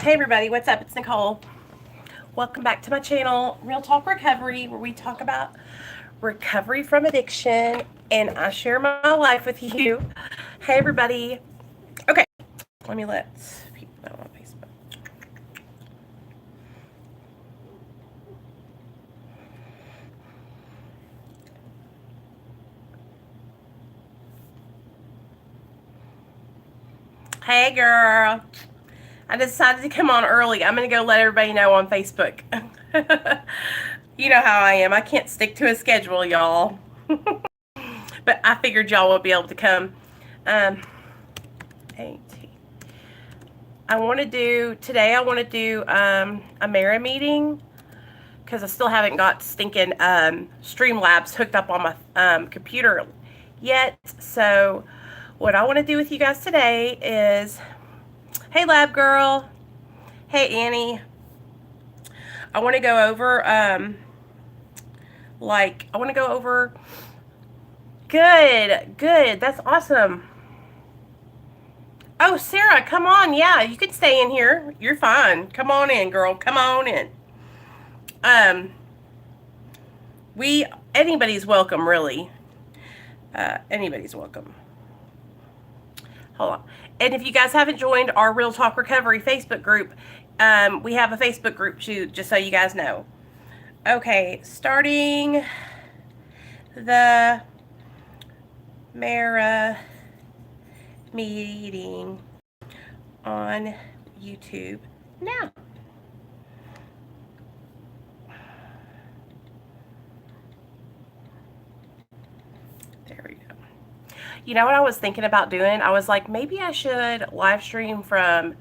Hey everybody, what's up? It's Nicole. Welcome back to my channel, Real Talk Recovery, where we talk about recovery from addiction and I share my life with you. Hey everybody. Okay, let me let people know on Facebook. Hey girl. I decided to come on early. I'm going to go let everybody know on Facebook. You know how I am. I can't stick to a schedule, y'all. But I figured y'all would be able to come. I want to do a Mara meeting because I still haven't got stinking Streamlabs hooked up on my computer yet. So what I want to do with you guys today is, hey Lab Girl, hey Annie, I want to go over good, that's awesome. Oh, Sarah, come on. Yeah, you can stay in here. You're fine. Come on in, girl. Come on in. Anybody's welcome, really. Anybody's welcome. Hold on. And if you guys haven't joined our Real Talk Recovery Facebook group, we have a Facebook group too, just so you guys know. Okay, starting the Mara meeting on YouTube now. There we go. You know what I was thinking about doing? I was like, maybe I should live stream from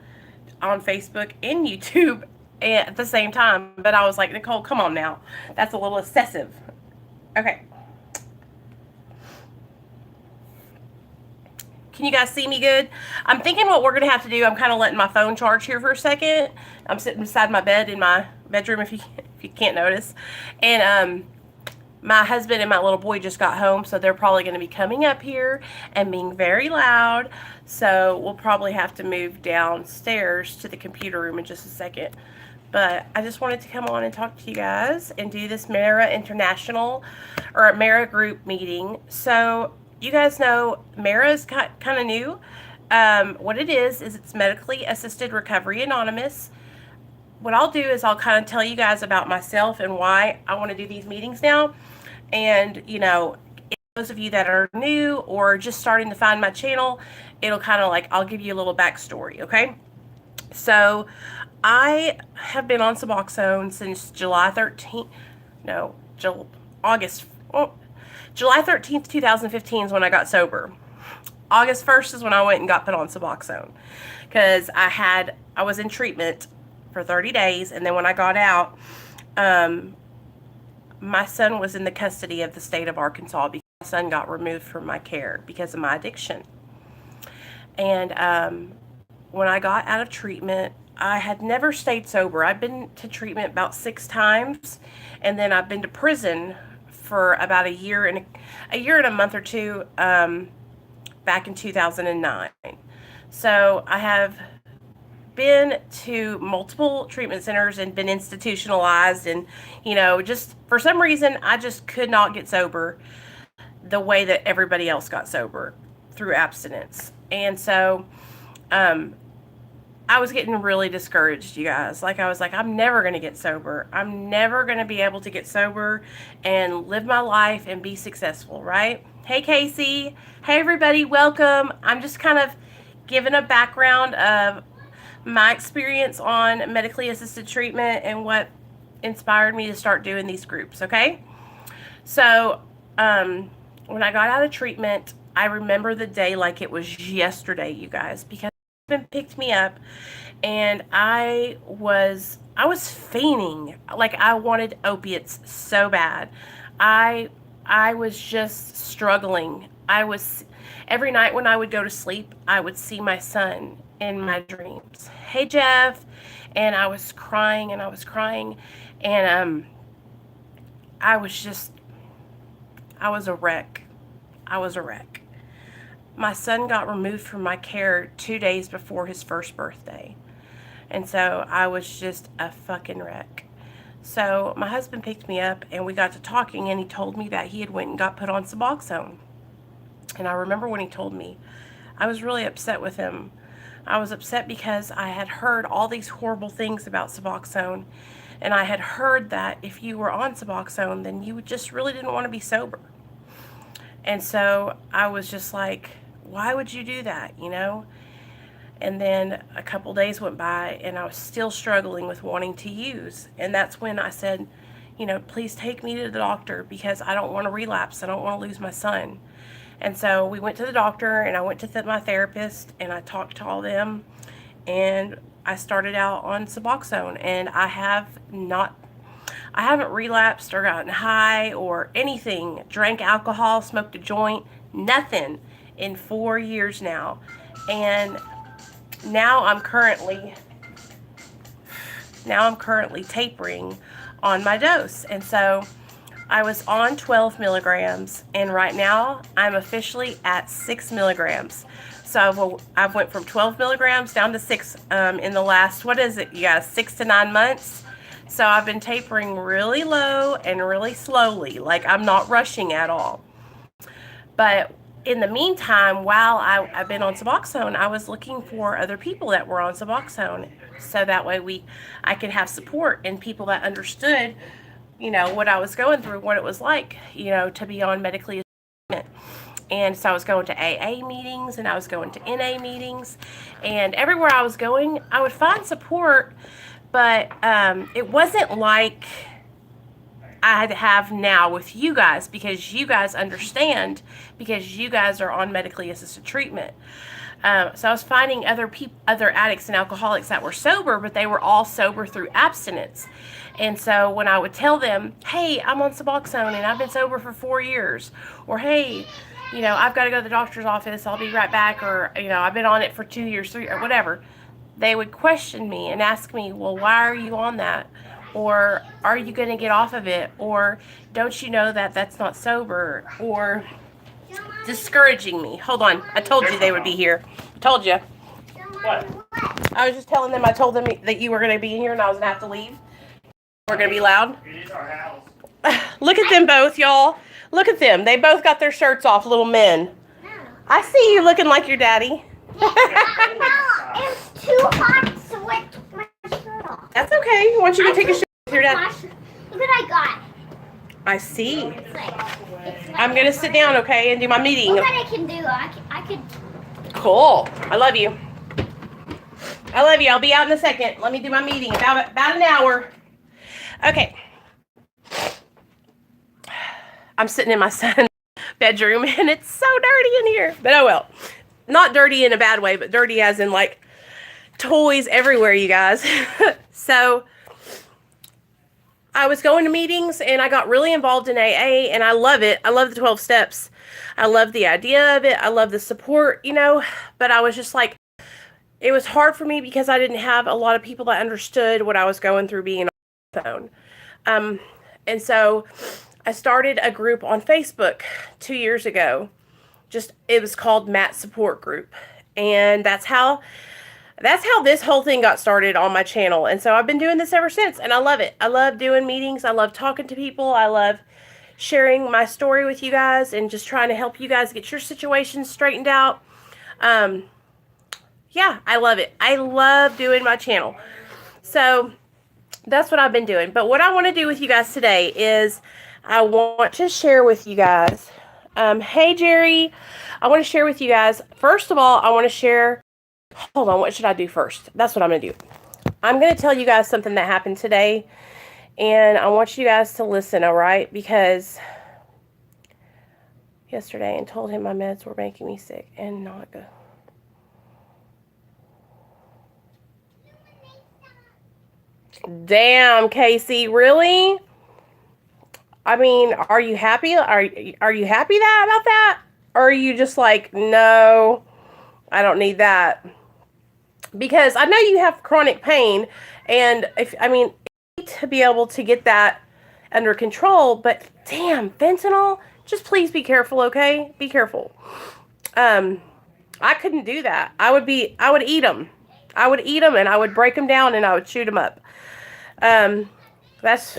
on Facebook and YouTube at the same time. But I was like, Nicole, come on now. That's a little excessive. Okay. Can you guys see me good? I'm thinking what we're going to have to do, I'm kind of letting my phone charge here for a second. I'm sitting beside my bed in my bedroom, if you can't notice. And my husband and my little boy just got home, so they're probably going to be coming up here and being very loud. So we'll probably have to move downstairs to the computer room in just a second. But I just wanted to come on and talk to you guys and do this Mara International or Mara group meeting. So you guys know Mara is kind of new. What it is it's Medically Assisted Recovery Anonymous. What I'll do is I'll kind of tell you guys about myself and why I want to do these meetings now. And, you know, those of you that are new or just starting to find my channel, it'll kind of like, I'll give you a little backstory, okay? So, I have been on Suboxone since July 13th, July 13th, 2015 is when I got sober. August 1st is when I went and got put on Suboxone. Because I was in treatment for 30 days, and then when I got out, my son was in the custody of the state of Arkansas because my son got removed from my care because of my addiction. And when I got out of treatment, I had never stayed sober. I've been to treatment about 6 times, and then I've been to prison for about a year and a month or two back in 2009. So I have been to multiple treatment centers and been institutionalized, and you know, just for some reason I just could not get sober the way that everybody else got sober through abstinence. And so I was getting really discouraged, you guys. Like, I was like, I'm never going to get sober. I'm never going to be able to get sober and live my life and be successful, right? Hey, Casey. Hey, everybody. Welcome. I'm just kind of giving a background of my experience on medically assisted treatment and what inspired me to start doing these groups, okay? So, when I got out of treatment, I remember the day like it was yesterday, you guys, because picked me up and I was fainting. Like, I wanted opiates so bad. I was just struggling. Every night when I would go to sleep, I would see my son in my dreams. Hey Jeff. And I was crying and I was a wreck. My son got removed from my care 2 days before his first birthday. And so I was just a fucking wreck. So my husband picked me up and we got to talking, and he told me that he had went and got put on Suboxone. And I remember when he told me, I was really upset with him. I was upset because I had heard all these horrible things about Suboxone, and I had heard that if you were on Suboxone, then you just really didn't want to be sober. And so I was just like, why would you do that, you know? And then a couple days went by and I was still struggling with wanting to use. And that's when I said, you know, please take me to the doctor because I don't want to relapse. I don't want to lose my son. And so we went to the doctor, and I went to my therapist, and I talked to all of them, and I started out on Suboxone, and I haven't relapsed or gotten high or anything, drank alcohol, smoked a joint, nothing in 4 years now. And now I'm currently tapering on my dose. And so I was on 12 milligrams, and right now I'm officially at 6 milligrams. So I've went from 12 milligrams down to 6 in the last, 6 to 9 months. So I've been tapering really low and really slowly, like I'm not rushing at all. But in the meantime, while I've been on Suboxone, I was looking for other people that were on Suboxone, so that way I could have support and people that understood, you know, what I was going through, what it was like, you know, to be on medically assisted treatment. And so I was going to AA meetings, and I was going to NA meetings, and everywhere I was going, I would find support, but it wasn't like I have now with you guys, because you guys understand, because you guys are on medically assisted treatment. So I was finding other addicts and alcoholics that were sober, but they were all sober through abstinence. And so when I would tell them, hey, I'm on Suboxone and I've been sober for 4 years, or hey, you know, I've got to go to the doctor's office, I'll be right back, or, you know, I've been on it for 2 years, 3, or whatever, they would question me and ask me, well, why are you on that? Or are you going to get off of it? Or don't you know that that's not sober? Or discouraging me. Hold on. I told you they would be here. I told you. What? I was just telling them, I told them that you were going to be in here and I was going to have to leave. We're going to be loud. It is our house. Look at them both, y'all. Look at them. They both got their shirts off, little men. I see you looking like your daddy. It's too hot to sweat my shirt off. That's okay. I want you to take a shirt with your dad. Look what I got. I see. It's like I'm going to sit down, okay, and do my meeting. Look what I can do. I could. Cool. I love you. I love you. I'll be out in a second. Let me do my meeting. About an hour. Okay. I'm sitting in my son's bedroom, and it's so dirty in here. But oh well. Not dirty in a bad way, but dirty as in like toys everywhere, you guys. So I was going to meetings, and I got really involved in AA, and I love it. I love the 12 steps. I love the idea of it. I love the support, you know, but I was just like, it was hard for me because I didn't have a lot of people that understood what I was going through being on the phone. And so I started a group on Facebook 2 years ago. It was called Matt Support Group. And that's how this whole thing got started on my channel. And so I've been doing this ever since, and I love it. I love doing meetings. I love talking to people. I love sharing my story with you guys and just trying to help you guys get your situations straightened out. Yeah, I love it. I love doing my channel. So that's what I've been doing. But what I want to do with you guys today is I want to share with you guys. Hey, Jerry. I want to share with you guys. First of all, I want to share. Hold on. What should I do first? That's what I'm going to do. I'm going to tell you guys something that happened today. And I want you guys to listen, all right? Because yesterday and told him my meds were making me sick and not good. Damn, Casey, really? I mean, are you happy? Are you happy about that? Or are you just like, no, I don't need that? Because I know you have chronic pain, and to be able to get that under control, but damn, fentanyl, just please be careful, okay? Be careful. I couldn't do that. I would eat them. I would eat them and I would break them down and I would shoot them up. That's,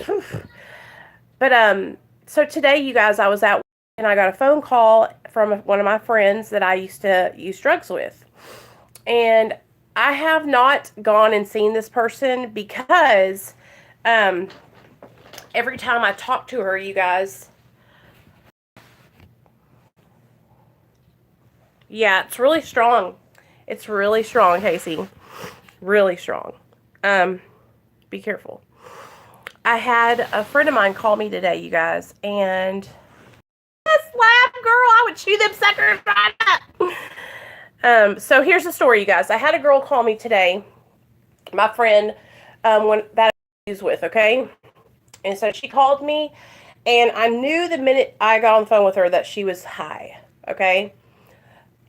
but so today, you guys, I was at work and I got a phone call from one of my friends that I used to use drugs with. And I have not gone and seen this person because every time I talk to her, you guys, yeah, it's really strong. It's really strong, Casey. Really strong. Be careful. I had a friend of mine call me today, you guys, and this lab girl, I would chew them suckers right up. So here's the story, you guys. I had a girl call me today, my friend, that I was with, okay? And so she called me, and I knew the minute I got on the phone with her that she was high, okay?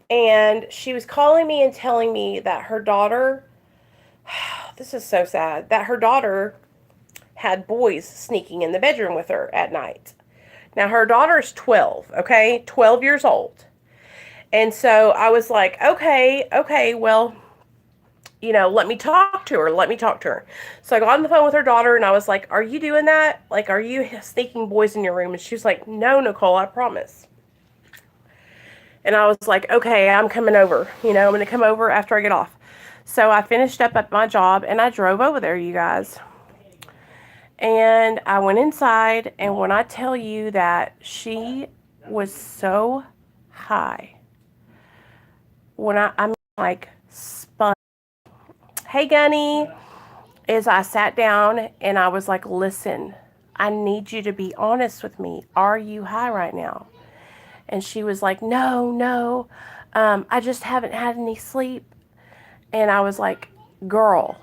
And she was calling me and telling me that her daughter, this is so sad, that her daughter had boys sneaking in the bedroom with her at night. Now, her daughter's 12, okay? 12 years old. And so I was like, okay, well, you know, let me talk to her. So I got on the phone with her daughter and I was like, are you doing that? Like, are you sneaking boys in your room? And she was like, no, Nicole, I promise. And I was like, okay, I'm coming over. You know, I'm going to come over after I get off. So I finished up at my job and I drove over there, you guys. And I went inside, and when I tell you that she was so high, when I mean like spun. Hey, Gunny, is I sat down and I was like, listen, I need you to be honest with me. Are you high right now? And she was like, no, I just haven't had any sleep. And I was like, girl,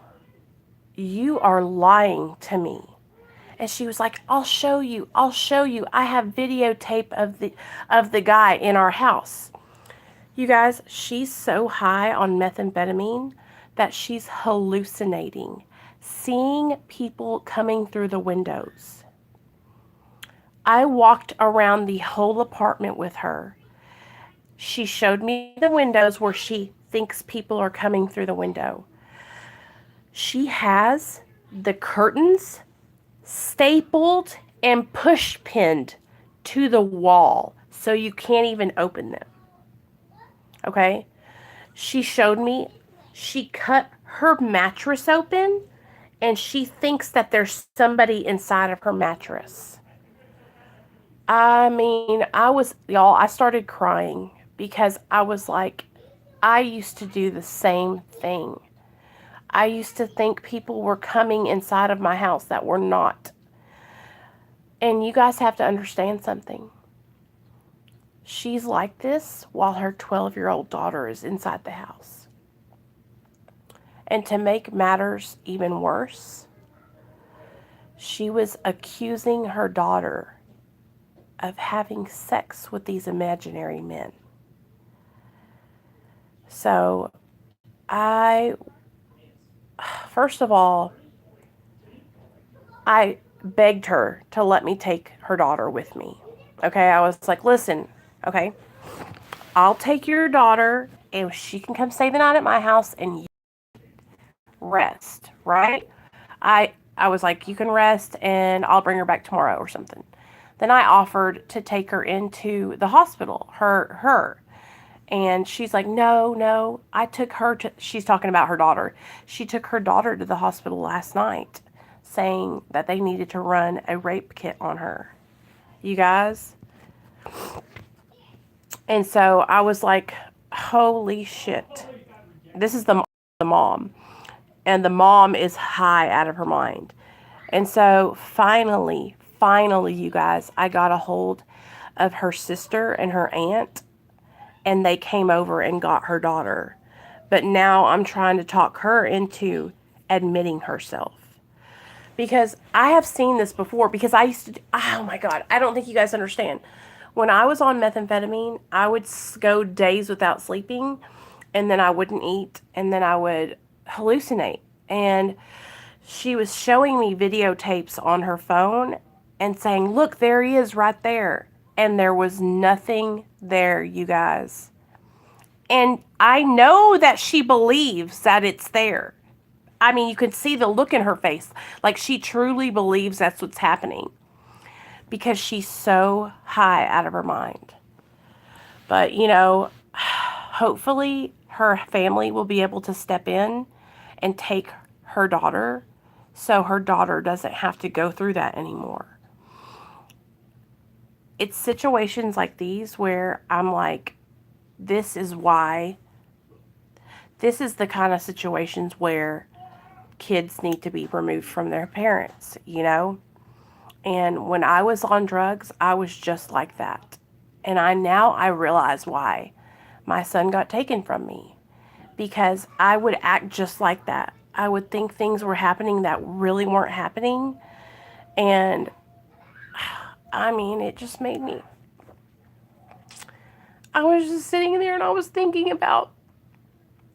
you are lying to me. And she was like, I'll show you. I have videotape of the guy in our house. You guys, she's so high on methamphetamine that she's hallucinating, seeing people coming through the windows. I walked around the whole apartment with her. She showed me the windows where she thinks people are coming through the window. She has the curtains stapled and push pinned to the wall so you can't even open them. Okay? She showed me she cut her mattress open and she thinks that there's somebody inside of her mattress. I mean, I started crying because I was like, I used to do the same thing. I used to think people were coming inside of my house that were not. And you guys have to understand something. She's like this while her 12-year-old daughter is inside the house. And to make matters even worse, she was accusing her daughter of having sex with these imaginary men. So, first of all, I begged her to let me take her daughter with me. Okay, I was like, listen, okay, I'll take your daughter and she can come stay the night at my house and you rest, right? I was like, you can rest and I'll bring her back tomorrow or something. Then I offered to take her into the hospital, her. And she's like, no, I took her to, she's talking about her daughter. She took her daughter to the hospital last night saying that they needed to run a rape kit on her. You guys? And so I was like, holy shit. This is the mom. And the mom is high out of her mind. And so finally, you guys, I got a hold of her sister and her aunt. And they came over and got her daughter. But now I'm trying to talk her into admitting herself. Because I have seen this before. Because I used to, oh my God, I don't think you guys understand. When I was on methamphetamine, I would go days without sleeping. And then I wouldn't eat. And then I would hallucinate. And she was showing me videotapes on her phone and saying, look, there he is right there. And there was nothing there, you guys. And I know that she believes that it's there. I mean, you can see the look in her face. Like she truly believes that's what's happening. Because she's so high out of her mind. But, you know, hopefully her family will be able to step in and take her daughter so her daughter doesn't have to go through that anymore. It's situations like these where I'm like, this is the kind of situations where kids need to be removed from their parents, you know? And when I was on drugs, I was just like that. And I realize why my son got taken from me. Because I would act just like that. I would think things were happening that really weren't happening. And, I mean, it just made me... I was just sitting there and I was thinking about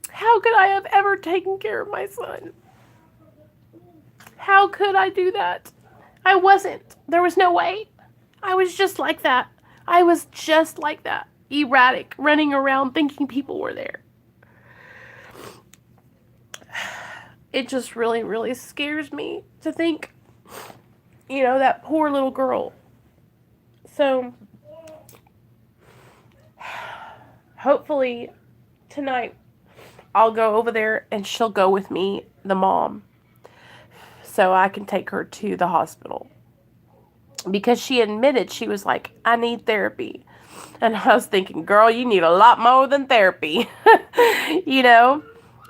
how could I have ever taken care of my son? How could I do that? I wasn't. There was no way. I was just like that. I was just like that. Erratic, running around thinking people were there. It just really, really scares me to think, you know, that poor little girl. So, hopefully tonight I'll go over there and she'll go with me, the mom, so I can take her to the hospital. Because she admitted, she was like, I need therapy. And I was thinking, girl, you need a lot more than therapy. You know,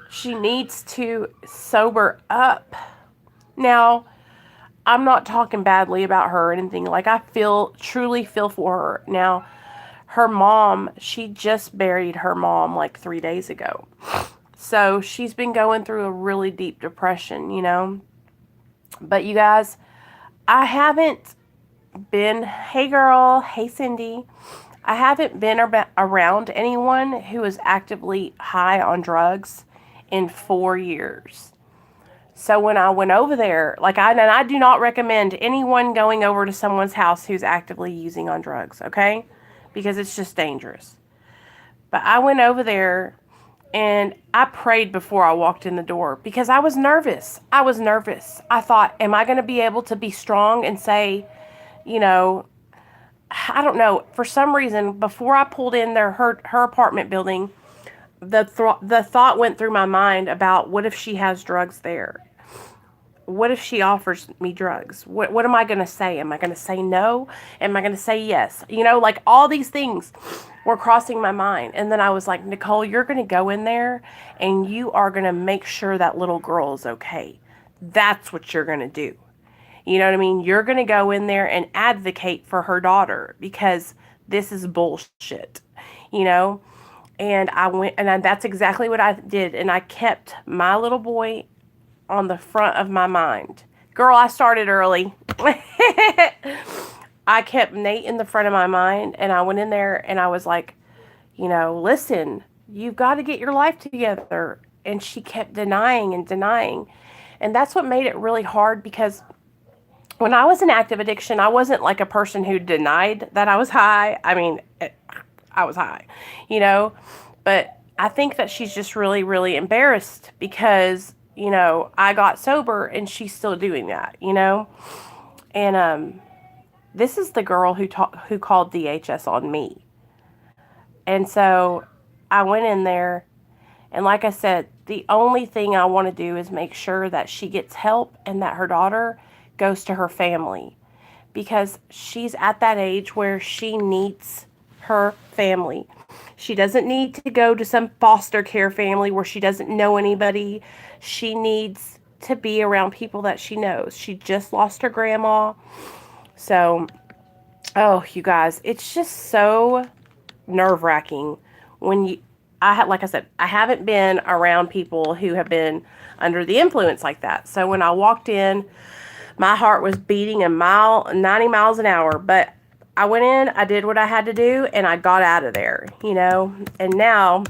she needs to sober up. Now, I'm not talking badly about her or anything. Like, I truly feel for her. Now, her mom, she just buried her mom like 3 days ago. So, she's been going through a really deep depression, you know. But you guys, I haven't been, hey girl, hey Cindy, I haven't been around anyone who is actively high on drugs in 4 years. So when I went over there, and I do not recommend anyone going over to someone's house who's actively using on drugs, okay? Because it's just dangerous. But I went over there and I prayed before I walked in the door because I was nervous. I thought, am I going to be able to be strong and say, you know, I don't know. For some reason, before I pulled in her apartment building, the thought went through my mind about what if she has drugs there? What if she offers me drugs? What am I going to say? Am I going to say no? Am I going to say yes? You know, like all these things were crossing my mind. And then I was like, Nicole, you're going to go in there and you are going to make sure that little girl is okay. That's what you're going to do. You know what I mean? You're going to go in there and advocate for her daughter because this is bullshit, you know? And I went, and that's exactly what I did. And I kept my little boy on the front of my mind. Girl, I started early. I kept Nate in the front of my mind, and I went in there and I was like, you know, listen, you've got to get your life together. And she kept denying and denying. And that's what made it really hard because when I was in active addiction, I wasn't like a person who denied that I was high. I mean, I was high, you know, but I think that she's just really, really embarrassed because, you know, I got sober and she's still doing that, you know, and this is the girl who called DHS on me. And so I went in there and like I said, the only thing I want to do is make sure that she gets help and that her daughter goes to her family because she's at that age where she needs her family. She doesn't need to go to some foster care family where she doesn't know anybody. She needs to be around people that she knows. She just lost her grandma. So, oh, you guys, it's just so nerve-wracking when like I said, I haven't been around people who have been under the influence like that. So when I walked in, my heart was beating 90 miles an hour, but I went in, I did what I had to do, and I got out of there, you know, and now,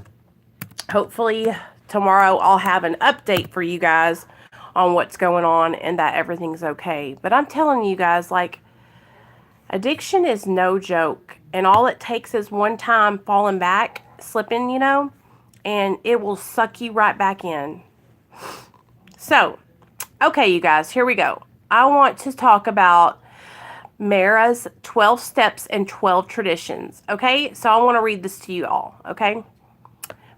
hopefully, tomorrow I'll have an update for you guys on what's going on and that everything's okay. But I'm telling you guys, like, addiction is no joke, and all it takes is one time falling back, slipping, you know, and it will suck you right back in. So, okay, you guys, here we go. I want to talk about Mara's 12 steps and 12 traditions. Okay, so I want to read this to you all. Okay.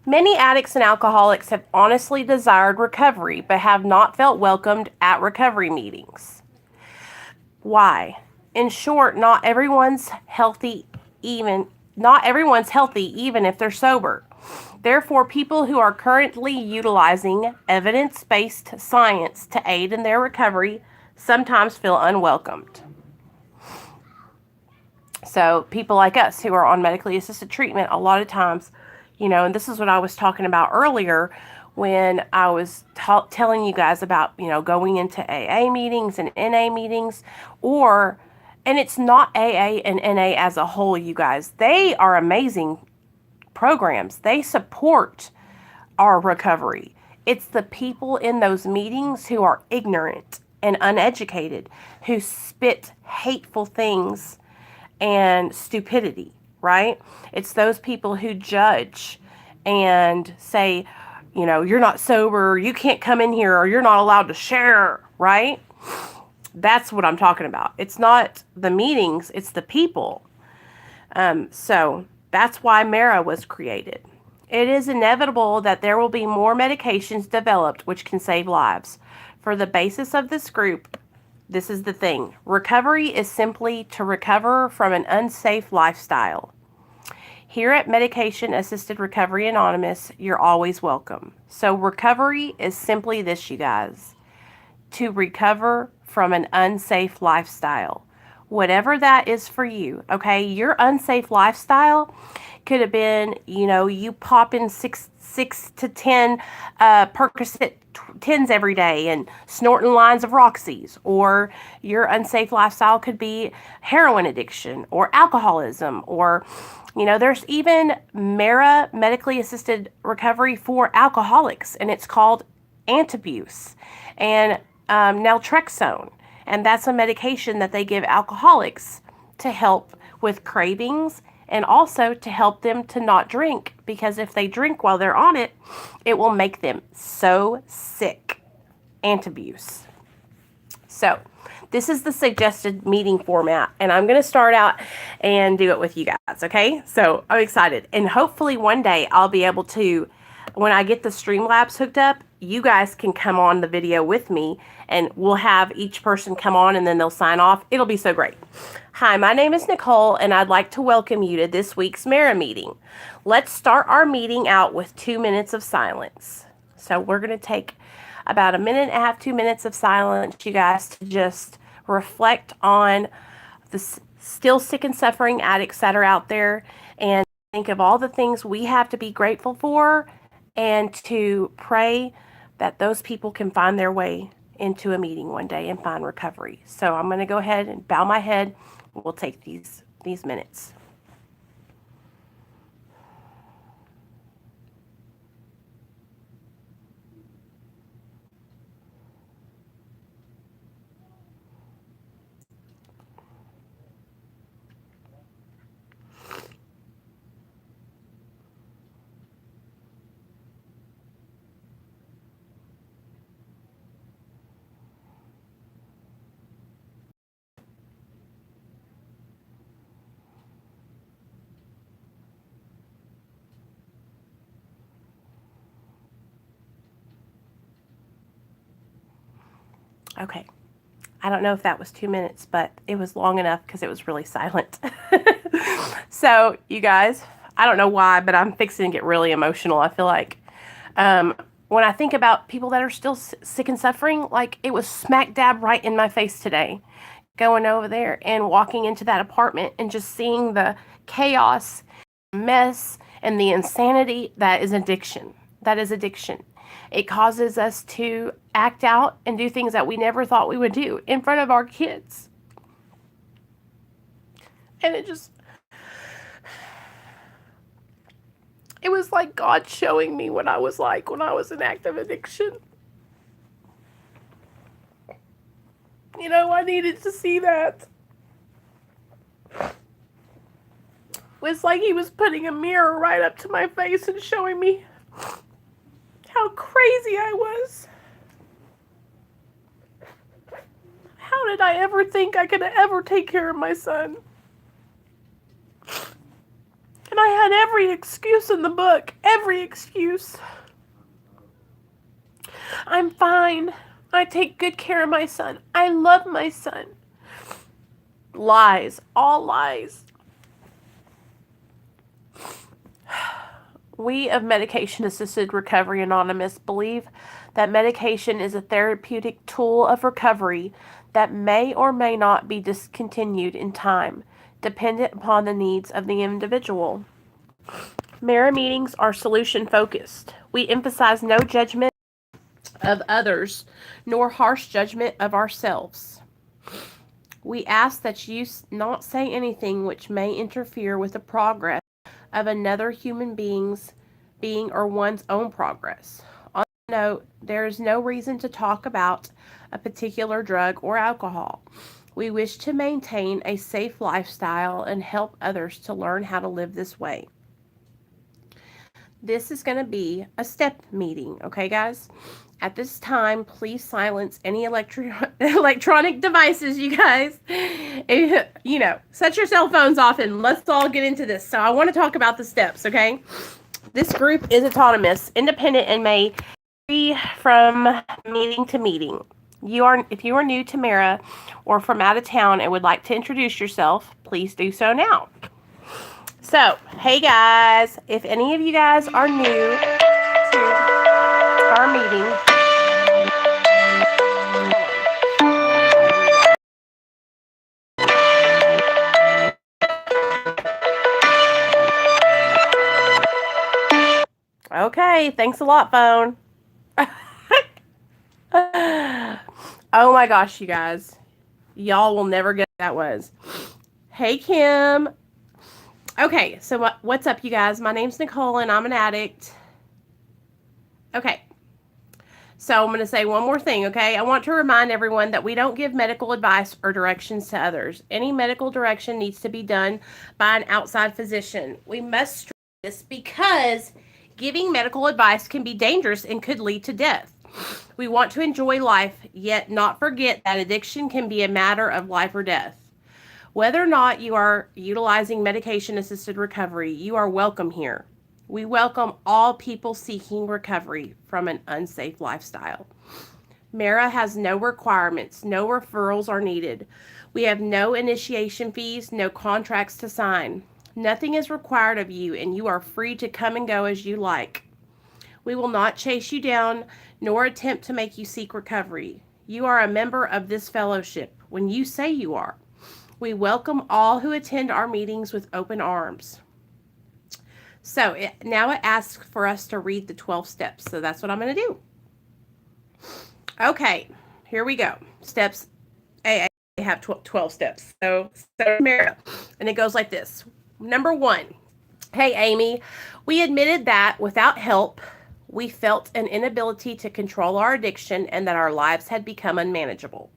Many addicts and alcoholics have honestly desired recovery, but have not felt welcomed at recovery meetings. Why? In short, not everyone's healthy, even if they're sober. Therefore, people who are currently utilizing evidence-based science to aid in their recovery sometimes feel unwelcomed. So people like us who are on medically assisted treatment, a lot of times, and this is what I was talking about earlier when I was telling you guys about, going into AA meetings and NA meetings, and it's not AA and NA as a whole, you guys. They are amazing programs. They support our recovery. It's the people in those meetings who are ignorant and uneducated, who spit hateful things and stupidity, right? It's those people who judge and say, you're not sober, you can't come in here, or you're not allowed to share, right? That's what I'm talking about. It's not the meetings, it's the people. So that's why Mara was created. It is inevitable that there will be more medications developed which can save lives. For the basis of this group, this is the thing. Recovery is simply to recover from an unsafe lifestyle. Here at Medication Assisted Recovery Anonymous, you're always welcome. So recovery is simply this, you guys. To recover from an unsafe lifestyle. Whatever that is for you, okay? Your unsafe lifestyle could have been, you popping 6 to 10 Percocet 10s every day and snorting lines of Roxy's. Or your unsafe lifestyle could be heroin addiction or alcoholism, or there's even Mara medically assisted recovery for alcoholics, and it's called Antabuse and naltrexone. And that's a medication that they give alcoholics to help with cravings and also to help them to not drink, because if they drink while they're on it, it will make them so sick. Antabuse. So this is the suggested meeting format, and I'm going to start out and do it with you guys, okay? So I'm excited, and hopefully one day I'll be able to, when I get the Streamlabs hooked up, you guys can come on the video with me, and we'll have each person come on, and then they'll sign off. It'll be so great. Hi, my name is Nicole, and I'd like to welcome you to this week's Mara meeting. Let's start our meeting out with 2 minutes of silence. So we're going to take about 1.5 minutes, 2 minutes of silence, you guys, to just reflect on the still sick and suffering addicts that are out there, and think of all the things we have to be grateful for, and to pray that those people can find their way into a meeting one day and find recovery. So I'm going to go ahead and bow my head. We'll take these minutes. Okay. I don't know if that was 2 minutes, but it was long enough because it was really silent. So, you guys, I don't know why, but I'm fixing to get really emotional. I feel like when I think about people that are still sick and suffering, like it was smack dab right in my face today, going over there and walking into that apartment and just seeing the chaos, mess, and the insanity that is addiction. That is addiction. It causes us to act out and do things that we never thought we would do in front of our kids. And it was like God showing me what I was like when I was in active addiction. I needed to see that. It was like he was putting a mirror right up to my face and showing me How crazy I was. How did I ever think I could ever take care of my son? And I had every excuse in the book. Every excuse. I'm fine. I take good care of my son. I love my son. Lies. All lies. We of Medication Assisted Recovery Anonymous believe that medication is a therapeutic tool of recovery that may or may not be discontinued in time, dependent upon the needs of the individual. Mara meetings are solution focused. We emphasize no judgment of others, nor harsh judgment of ourselves. We ask that you not say anything which may interfere with the progress of another human being or one's own progress. On that note, there is no reason to talk about a particular drug or alcohol. We wish to maintain a safe lifestyle and help others to learn how to live this way. This is going to be a step meeting, okay, guys? At this time, please silence any electronic devices, you guys. Set your cell phones off and let's all get into this. So I want to talk about the steps, okay? This group is autonomous, independent, and may vary from meeting to meeting. If you are new to Mara or from out of town and would like to introduce yourself, please do so now. So, hey guys, if any of you guys are new to our meeting, okay, thanks a lot, phone. Oh my gosh, you guys. Y'all will never guess what that was. Hey, Kim. Okay, so what's up, you guys? My name's Nicole, and I'm an addict. Okay. So I'm going to say one more thing, okay? I want to remind everyone that we don't give medical advice or directions to others. Any medical direction needs to be done by an outside physician. We must stress this because giving medical advice can be dangerous and could lead to death. We want to enjoy life, yet not forget that addiction can be a matter of life or death. Whether or not you are utilizing medication-assisted recovery, you are welcome here. We welcome all people seeking recovery from an unsafe lifestyle. Mara has no requirements. No referrals are needed. We have no initiation fees, no contracts to sign. Nothing is required of you, and you are free to come and go as you like. We will not chase you down, nor attempt to make you seek recovery. You are a member of this fellowship when you say you are. We welcome all who attend our meetings with open arms. So now it asks for us to read the 12 steps. So that's what I'm going to do. Okay, here we go. Steps. I have 12 steps. So Mara, and it goes like this. Number 1. Hey, Amy, we admitted that without help, we felt an inability to control our addiction and that our lives had become unmanageable.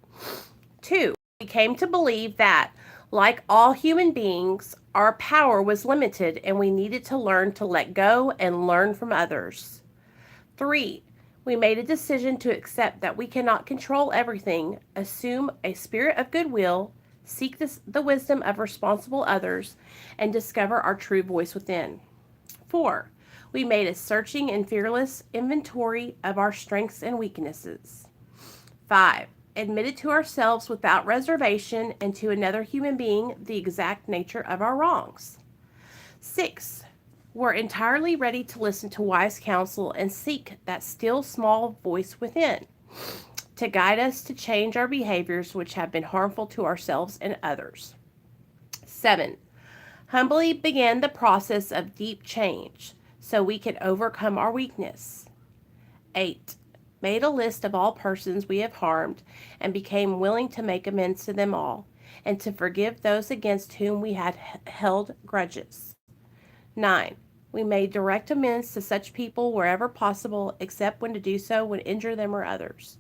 2. We came to believe that, like all human beings, our power was limited and we needed to learn to let go and learn from others. 3. We made a decision to accept that we cannot control everything, assume a spirit of goodwill, seek the wisdom of responsible others, and discover our true voice within. 4. We made a searching and fearless inventory of our strengths and weaknesses. 5. Admitted to ourselves without reservation and to another human being the exact nature of our wrongs. 6. We're entirely ready to listen to wise counsel and seek that still small voice within to guide us to change our behaviors which have been harmful to ourselves and others. 7. Humbly began the process of deep change so we could overcome our weakness. 8. Made a list of all persons we have harmed and became willing to make amends to them all and to forgive those against whom we had held grudges. 9. We made direct amends to such people wherever possible, except when to do so would injure them or others.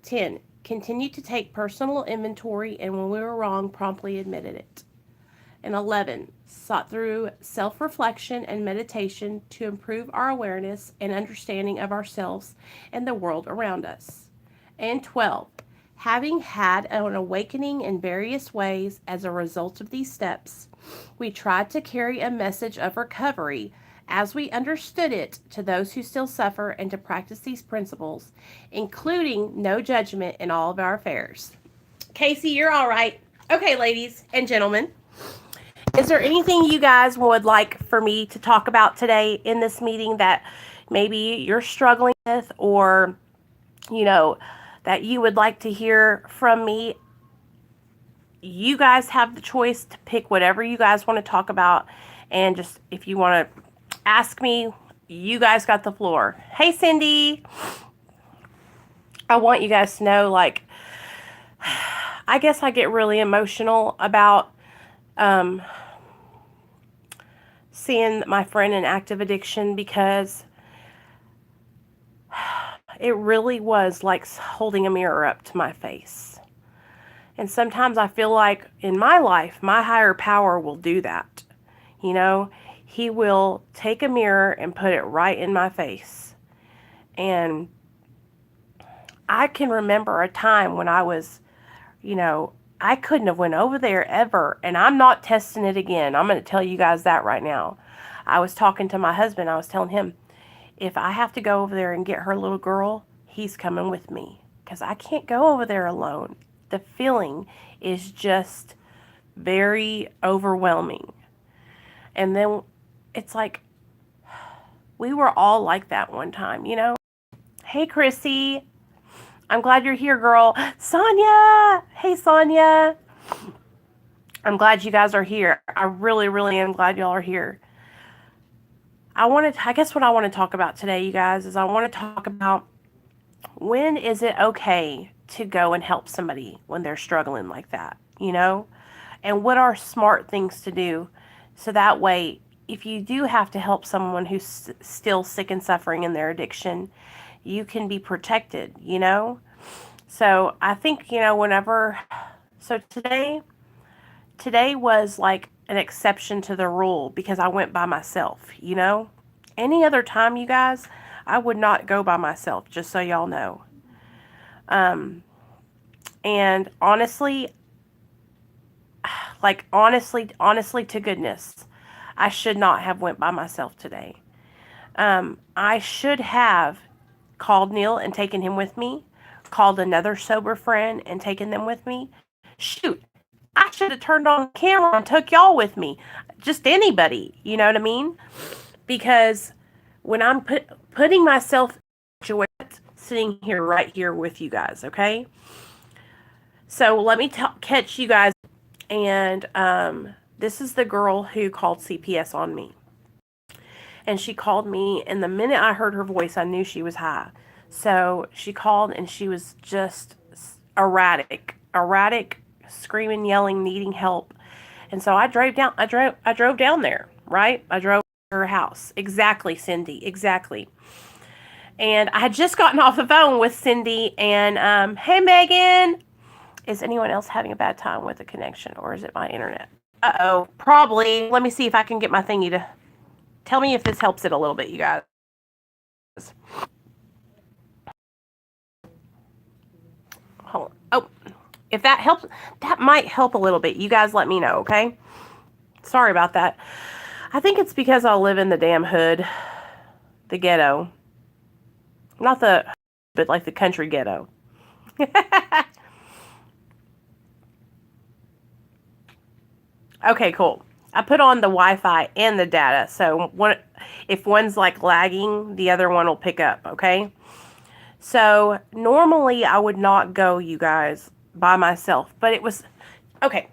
10. Continued to take personal inventory and when we were wrong, promptly admitted it. and 11, sought through self-reflection and meditation to improve our awareness and understanding of ourselves and the world around us. And 12, having had an awakening in various ways as a result of these steps, we tried to carry a message of recovery as we understood it to those who still suffer and to practice these principles, including no judgment in all of our affairs. Casey, you're all right. Okay, ladies and gentlemen, is there anything you guys would like for me to talk about today in this meeting that maybe you're struggling with, or, that you would like to hear from me? You guys have the choice to pick whatever you guys want to talk about, and just if you want to ask me, you guys got the floor. Hey, Cindy. I want you guys to know, I guess I get really emotional about seeing my friend in active addiction, because it really was like holding a mirror up to my face. And sometimes I feel like in my life, my higher power will do that. He will take a mirror and put it right in my face. And I can remember a time when I was, I couldn't have went over there ever. And I'm not testing it again. I'm going to tell you guys that right now. I was talking to my husband. I was telling him, if I have to go over there and get her little girl, he's coming with me, because I can't go over there alone. The feeling is just very overwhelming. And then it's like, we were all like that one time, Hey, Krissy. I'm glad you're here, girl. Sonia. Hey, Sonia. I'm glad you guys are here. I really, really am glad y'all are here. I guess what I want to talk about today, you guys, is I want to talk about, when is it okay to go and help somebody when they're struggling like that, And what are smart things to do, so that way, if you do have to help someone who's still sick and suffering in their addiction, you can be protected, So I think, so today was like an exception to the rule, because I went by myself, Any other time, you guys, I would not go by myself, just so y'all know. And honestly to goodness, I should not have went by myself today. I should have called Neil and taken him with me, called another sober friend and taken them with me. Shoot, I should have turned on the camera and took y'all with me. Just anybody, you know what I mean? Because when I'm putting myself in sitting here right here with you guys, okay? So let me catch you guys. And this is the girl who called CPS on me. And she called me, and the minute I heard her voice, I knew she was high. So she called, and she was just erratic, screaming, yelling, needing help. And so I drove down there, right? I drove to her house. Exactly, Cindy, exactly. And I had just gotten off the phone with Cindy, and hey, Megan. Is anyone else having a bad time with the connection, or is it my internet? Uh-oh, probably. Let me see if I can get my thingy to tell me if this helps it a little bit, you guys. Hold on. Oh, if that helps, that might help a little bit. You guys let me know, okay? Sorry about that. I think it's because I live in the damn hood, the ghetto. Not the, but like the country ghetto. Okay, cool. I put on the Wi-Fi and the data, so if one's like lagging, the other one will pick up, okay? So normally I would not go, you guys, by myself, but it was, okay.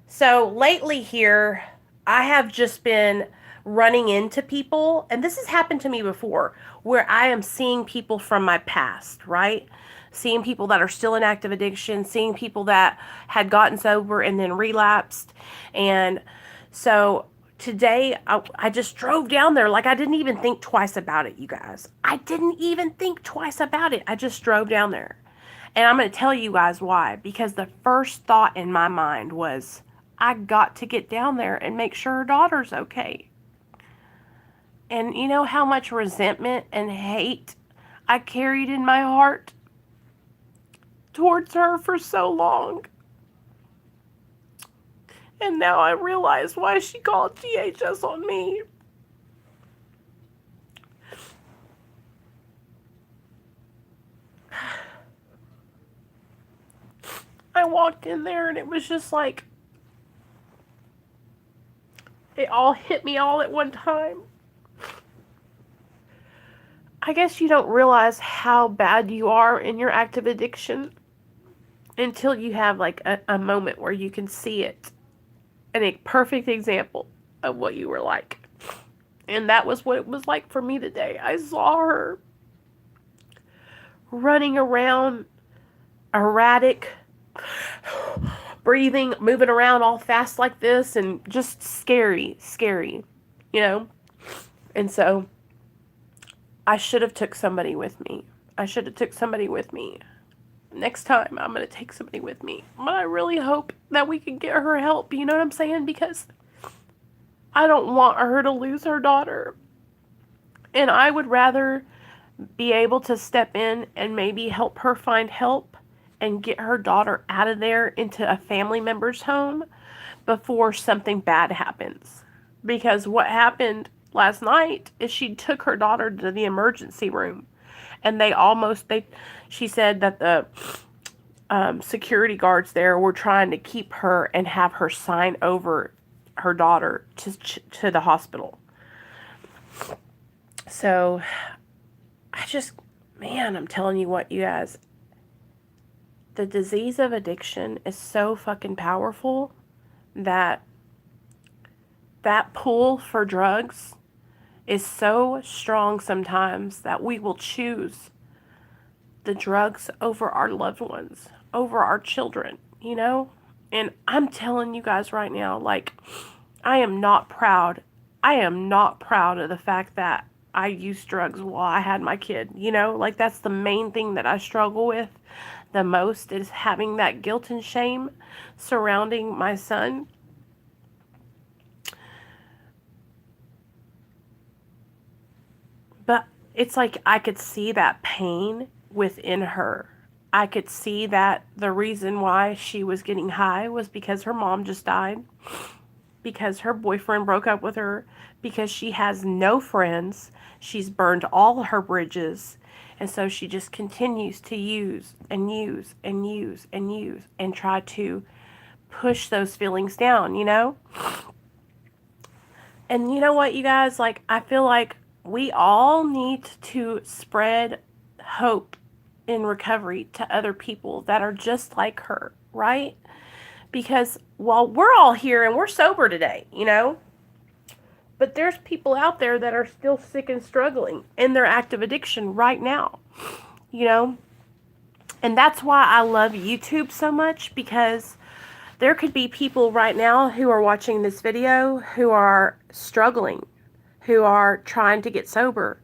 So lately here, I have just been running into people, and this has happened to me before, where I am seeing people from my past, right? Seeing people that are still in active addiction, seeing people that had gotten sober and then relapsed. And so today I just drove down there. Like, I didn't even think twice about it, you guys. I didn't even think twice about it. I just drove down there. And I'm going to tell you guys why. Because the first thought in my mind was, I got to get down there and make sure her daughter's okay. And you know how much resentment and hate I carried in my heart towards her for so long. And now I realize why she called DHS on me. I walked in there and it was just like, it all hit me all at one time. I guess you don't realize how bad you are in your active addiction until you have like a moment where you can see it. And a perfect example of what you were like. And that was what it was like for me today. I saw her running around, erratic, breathing, moving around all fast like this, and just scary, you know? And so I should have took somebody with me. Next time, I'm going to take somebody with me. But I really hope that we can get her help. You know what I'm saying? Because I don't want her to lose her daughter. And I would rather be able to step in and maybe help her find help and get her daughter out of there into a family member's home before something bad happens. Because what happened last night is she took her daughter to the emergency room. And she said that the security guards there were trying to keep her and have her sign over her daughter to the hospital. So, I'm telling you what, you guys, the disease of addiction is so fucking powerful that pull for drugs is so strong sometimes that we will choose the drugs over our loved ones, over our children, you know? And I'm telling you guys right now, like, I am not proud of the fact that I used drugs while I had my kid, you know? Like, that's the main thing that I struggle with the most, is having that guilt and shame surrounding my son. But it's like I could see that pain within her. I could see that the reason why she was getting high was because her mom just died, because her boyfriend broke up with her, because she has no friends. She's burned all her bridges. And so she just continues to use and try to push those feelings down, you know? And you know what, you guys? Like, I feel like we all need to spread hope in recovery to other people that are just like her, right? Because while we're all here and we're sober today, you know, but there's people out there that are still sick and struggling in their active addiction right now, you know? And that's why I love YouTube so much, because there could be people right now who are watching this video who are struggling, who are trying to get sober,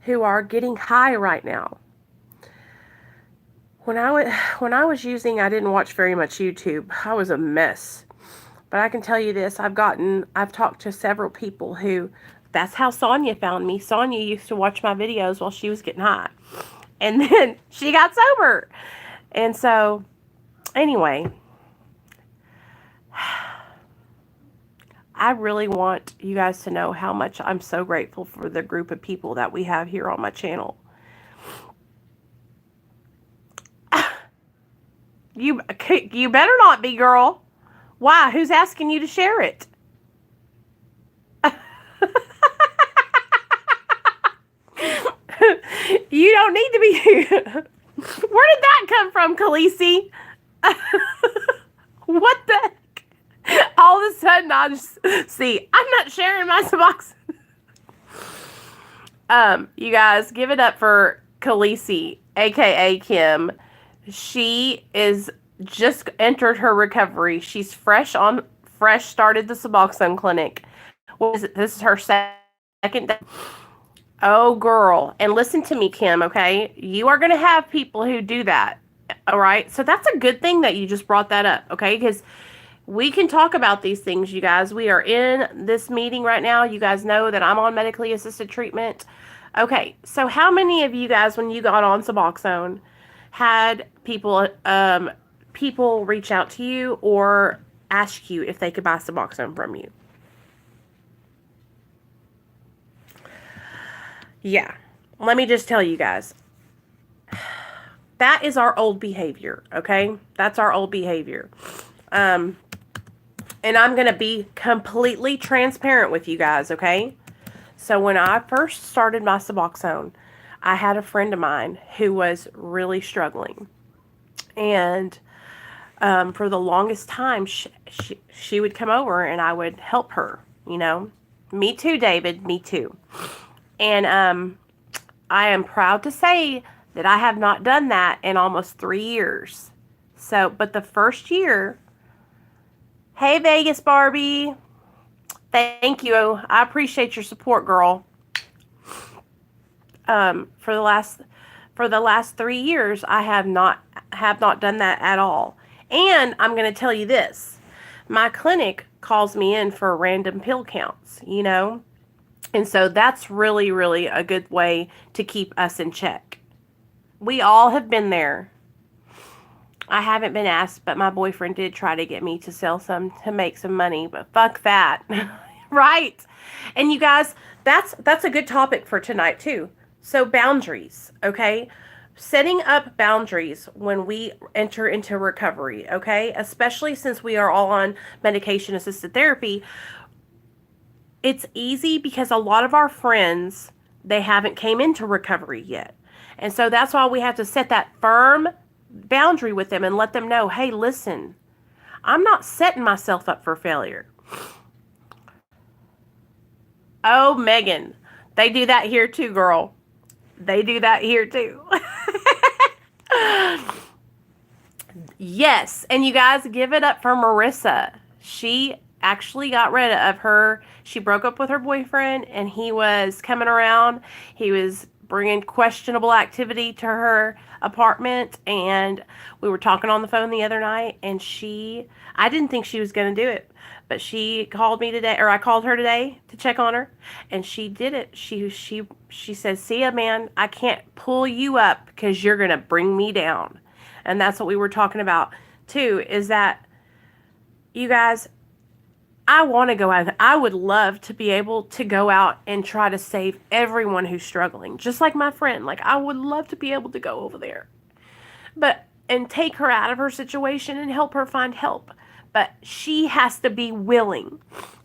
who are getting high right now. When I was using, I didn't watch very much YouTube. I was a mess. But I can tell you this, I've talked to several people who, that's how Sonia found me. Sonia used to watch my videos while she was getting high. And then she got sober. And so, anyway, I really want you guys to know how much I'm so grateful for the group of people that we have here on my channel. You better not be, girl. Why? Who's asking you to share it? You don't need to be. Where did that come from, Krissy? What the heck? All of a sudden, I just see. I'm not sharing my box. You guys, give it up for Krissy, aka Kim. She is just entered her recovery. She's fresh started the Suboxone clinic. This is her second day. Oh, girl. And listen to me, Kim, okay? You are going to have people who do that, all right? So that's a good thing that you just brought that up, okay? Because We can talk about these things, you guys. We are in this meeting right now. You guys know that I'm on medically assisted treatment. Okay, so how many of you guys, when you got on Suboxone, had people reach out to you or ask you if they could buy Suboxone from you? Yeah, let me just tell you guys. That is our old behavior, okay? That's our old behavior. And I'm going to be completely transparent with you guys, okay? So when I first started my Suboxone, I had a friend of mine who was really struggling. And for the longest time, she would come over and I would help her, you know? Me too, David, me too. And I am proud to say that I have not done that in almost 3 years. So, but the first year, hey Vegas Barbie, thank you. I appreciate your support, girl. For the last 3 years, I have not done that at all. And I'm going to tell you this: my clinic calls me in for random pill counts, you know, and so that's really, really a good way to keep us in check. We all have been there. I haven't been asked, but my boyfriend did try to get me to sell some to make some money, but fuck that. Right? And you guys, that's a good topic for tonight too. So boundaries, okay? Setting up boundaries when we enter into recovery, okay? Especially since we are all on medication assisted therapy. It's easy because a lot of our friends, they haven't came into recovery yet. And so that's why we have to set that firm boundary with them and let them know, hey, listen, I'm not setting myself up for failure. Oh, Megan, they do that here too, girl. They do that here too. Yes, and you guys, give it up for Marissa. She actually got rid of her. She broke up with her boyfriend, and he was coming around. He was bringing questionable activity to her apartment, and we were talking on the phone the other night, and I didn't think she was going to do it, but she called me today, or I called her today to check on her, and she did it. She says, see ya, man, I can't pull you up because you're going to bring me down. And that's what we were talking about too, is that, you guys, I want to go out. I would love to be able to go out and try to save everyone who's struggling. Just like my friend. Like, I would love to be able to go over there. And take her out of her situation and help her find help. But she has to be willing.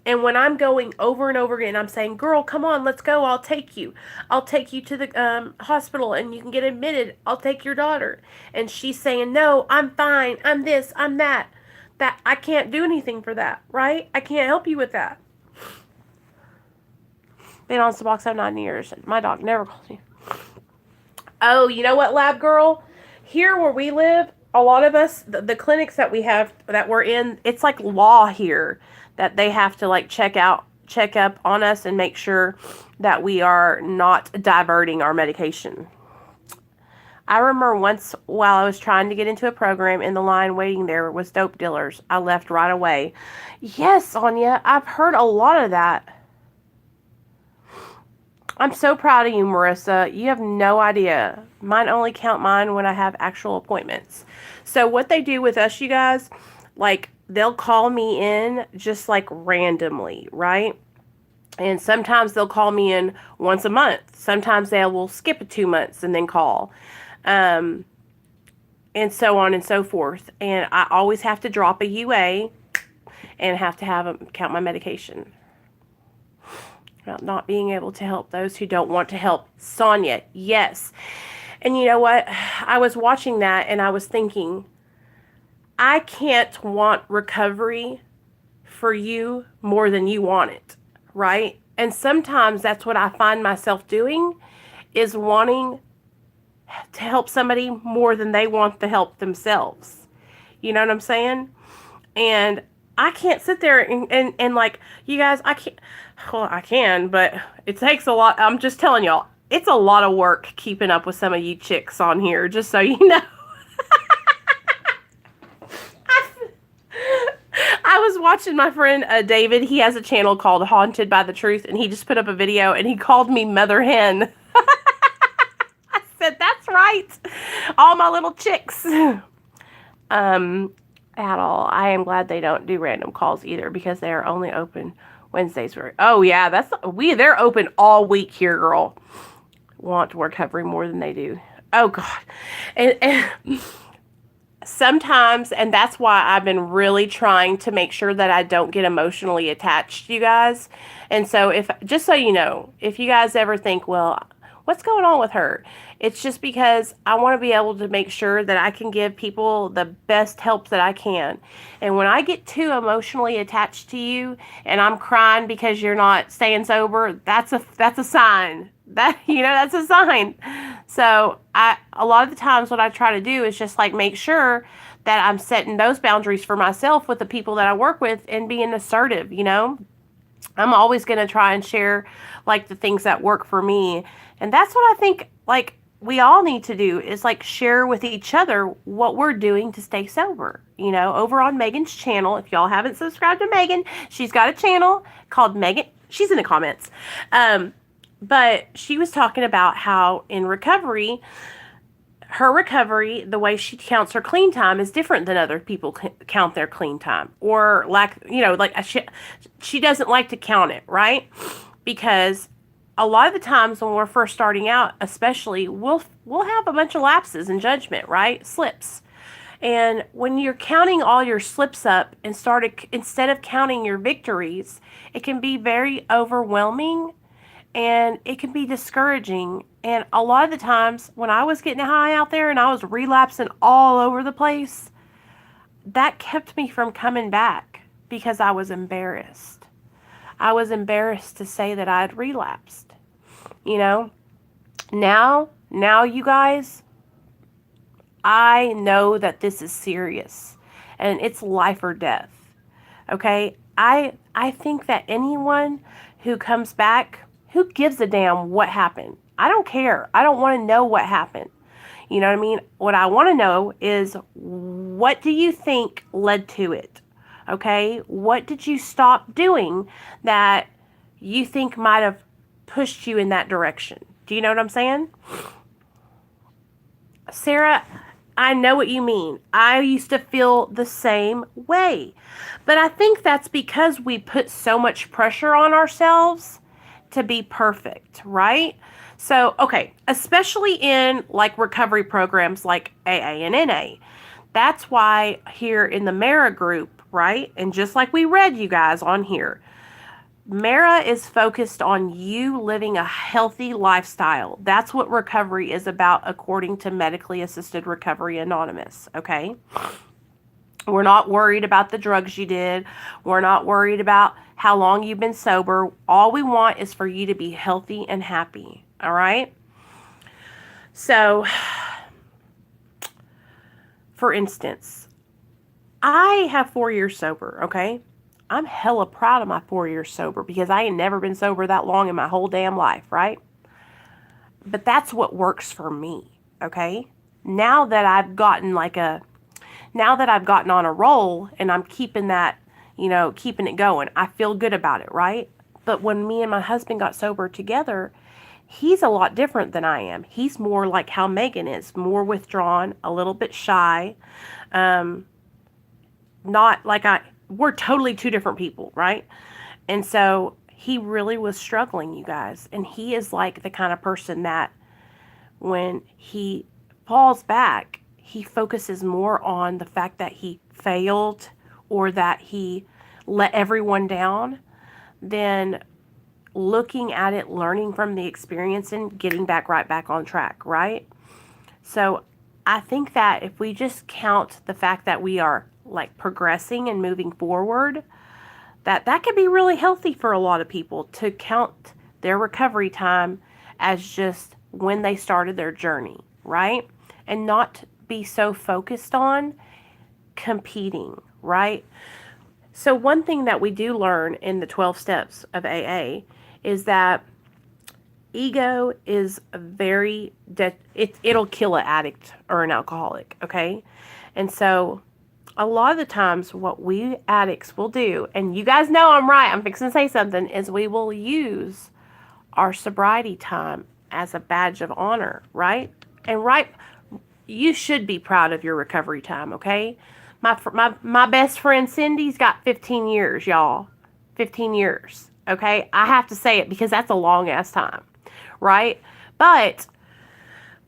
And when I'm going over and over again, I'm saying, girl, come on, let's go. I'll take you. I'll take you to the hospital and you can get admitted. I'll take your daughter. And she's saying, no, I'm fine. I'm this, I'm that. That I can't do anything for that, right? I can't help you with that. Been on Suboxone 9 years. My dog never calls me. Oh, you know what, Lab Girl? Here where we live, a lot of us, the clinics that we have, that we're in, it's like law here that they have to like check up on us and make sure that we are not diverting our medication. I remember once while I was trying to get into a program, in the line waiting there was dope dealers. I left right away. Yes, Sonia, I've heard a lot of that. I'm so proud of you, Marissa. You have no idea. Mine only count mine when I have actual appointments. So what they do with us, you guys, like they'll call me in just like randomly, right? And sometimes they'll call me in once a month. Sometimes they will skip 2 months and then call. And so on and so forth. And I always have to drop a UA and have to have them count my medication. About not being able to help those who don't want to help. Sonia, yes. And you know what? I was watching that and I was thinking, I can't want recovery for you more than you want it, right? And sometimes that's what I find myself doing, is wanting to help somebody more than they want to help themselves. You know what I'm saying? And I can't sit there and like, you guys, I can't, well, I can, but it takes a lot. I'm just telling y'all, it's a lot of work keeping up with some of you chicks on here, just so you know. I watching my friend David. He has a channel called Haunted by the Truth, and he just put up a video, and he called me Mother Hen. I said, that's right. All my little chicks. At all. I am glad they don't do random calls either, because they are only open Wednesdays. Oh yeah, they're open all week here, girl. Want recovery more than they do. Oh God. And sometimes, and that's why I've been really trying to make sure that I don't get emotionally attached to you guys. And so just so you know, if you guys ever think, well, what's going on with her? It's just because I want to be able to make sure that I can give people the best help that I can. And when I get too emotionally attached to you and I'm crying because you're not staying sober, that's a sign. That's a sign. So a lot of the times what I try to do is just like make sure that I'm setting those boundaries for myself with the people that I work with and being assertive, I'm always going to try and share like the things that work for me. And that's what I think like we all need to do is like share with each other what we're doing to stay sober. Over on Megan's channel, if y'all haven't subscribed to Megan, she's got a channel called Megan. She's in the comments. But she was talking about how in recovery, her recovery, the way she counts her clean time is different than other people count their clean time, or she doesn't like to count it, right? Because a lot of the times when we're first starting out, especially, we'll have a bunch of lapses in judgment, right? Slips. And when you're counting all your slips up instead of counting your victories, it can be very overwhelming and it can be discouraging. And a lot of the times when I was getting high out there and I was relapsing all over the place, that kept me from coming back because I was embarrassed. I was embarrassed to say that I had relapsed. Now you guys, I know that this is serious and it's life or death. Okay? I think that anyone who comes back, who gives a damn what happened? I don't care. I don't want to know what happened. You know what I mean? What I want to know is, what do you think led to it? Okay? What did you stop doing that you think might have pushed you in that direction? Do you know what I'm saying? Sarah, I know what you mean. I used to feel the same way. But I think that's because we put so much pressure on ourselves to be perfect, right? So, okay, especially in like recovery programs like AA and NA. That's why here in the Mara group, right? And just like we read you guys on here, Mara is focused on you living a healthy lifestyle. That's what recovery is about, according to Medically Assisted Recovery Anonymous, okay? We're not worried about the drugs you did. We're not worried about how long you've been sober. All we want is for you to be healthy and happy, all right? So, for instance, I have 4 years sober, okay? I'm hella proud of my 4 years sober because I ain't never been sober that long in my whole damn life, right? But that's what works for me, okay? Now that I've gotten on a roll and I'm keeping that, keeping it going, I feel good about it, right? But when me and my husband got sober together, he's a lot different than I am. He's more like how Megan is, more withdrawn, a little bit shy, not like we're totally two different people, right? And so he really was struggling, you guys. And he is like the kind of person that when he falls back, he focuses more on the fact that he failed or that he let everyone down than looking at it, learning from the experience and getting right back on track, right? So I think that if we just count the fact that we are like progressing and moving forward, that can be really healthy for a lot of people, to count their recovery time as just when they started their journey, right? And not be so focused on competing, right? So one thing that we do learn in the 12 steps of AA is that ego is it'll kill an addict or an alcoholic, okay? And so a lot of the times what we addicts will do, and you guys know I'm right, I'm fixing to say something, is we will use our sobriety time as a badge of honor, right? And you should be proud of your recovery time, okay? My best friend Cindy's got 15 years, y'all. 15 years, okay? I have to say it because that's a long ass time, right? But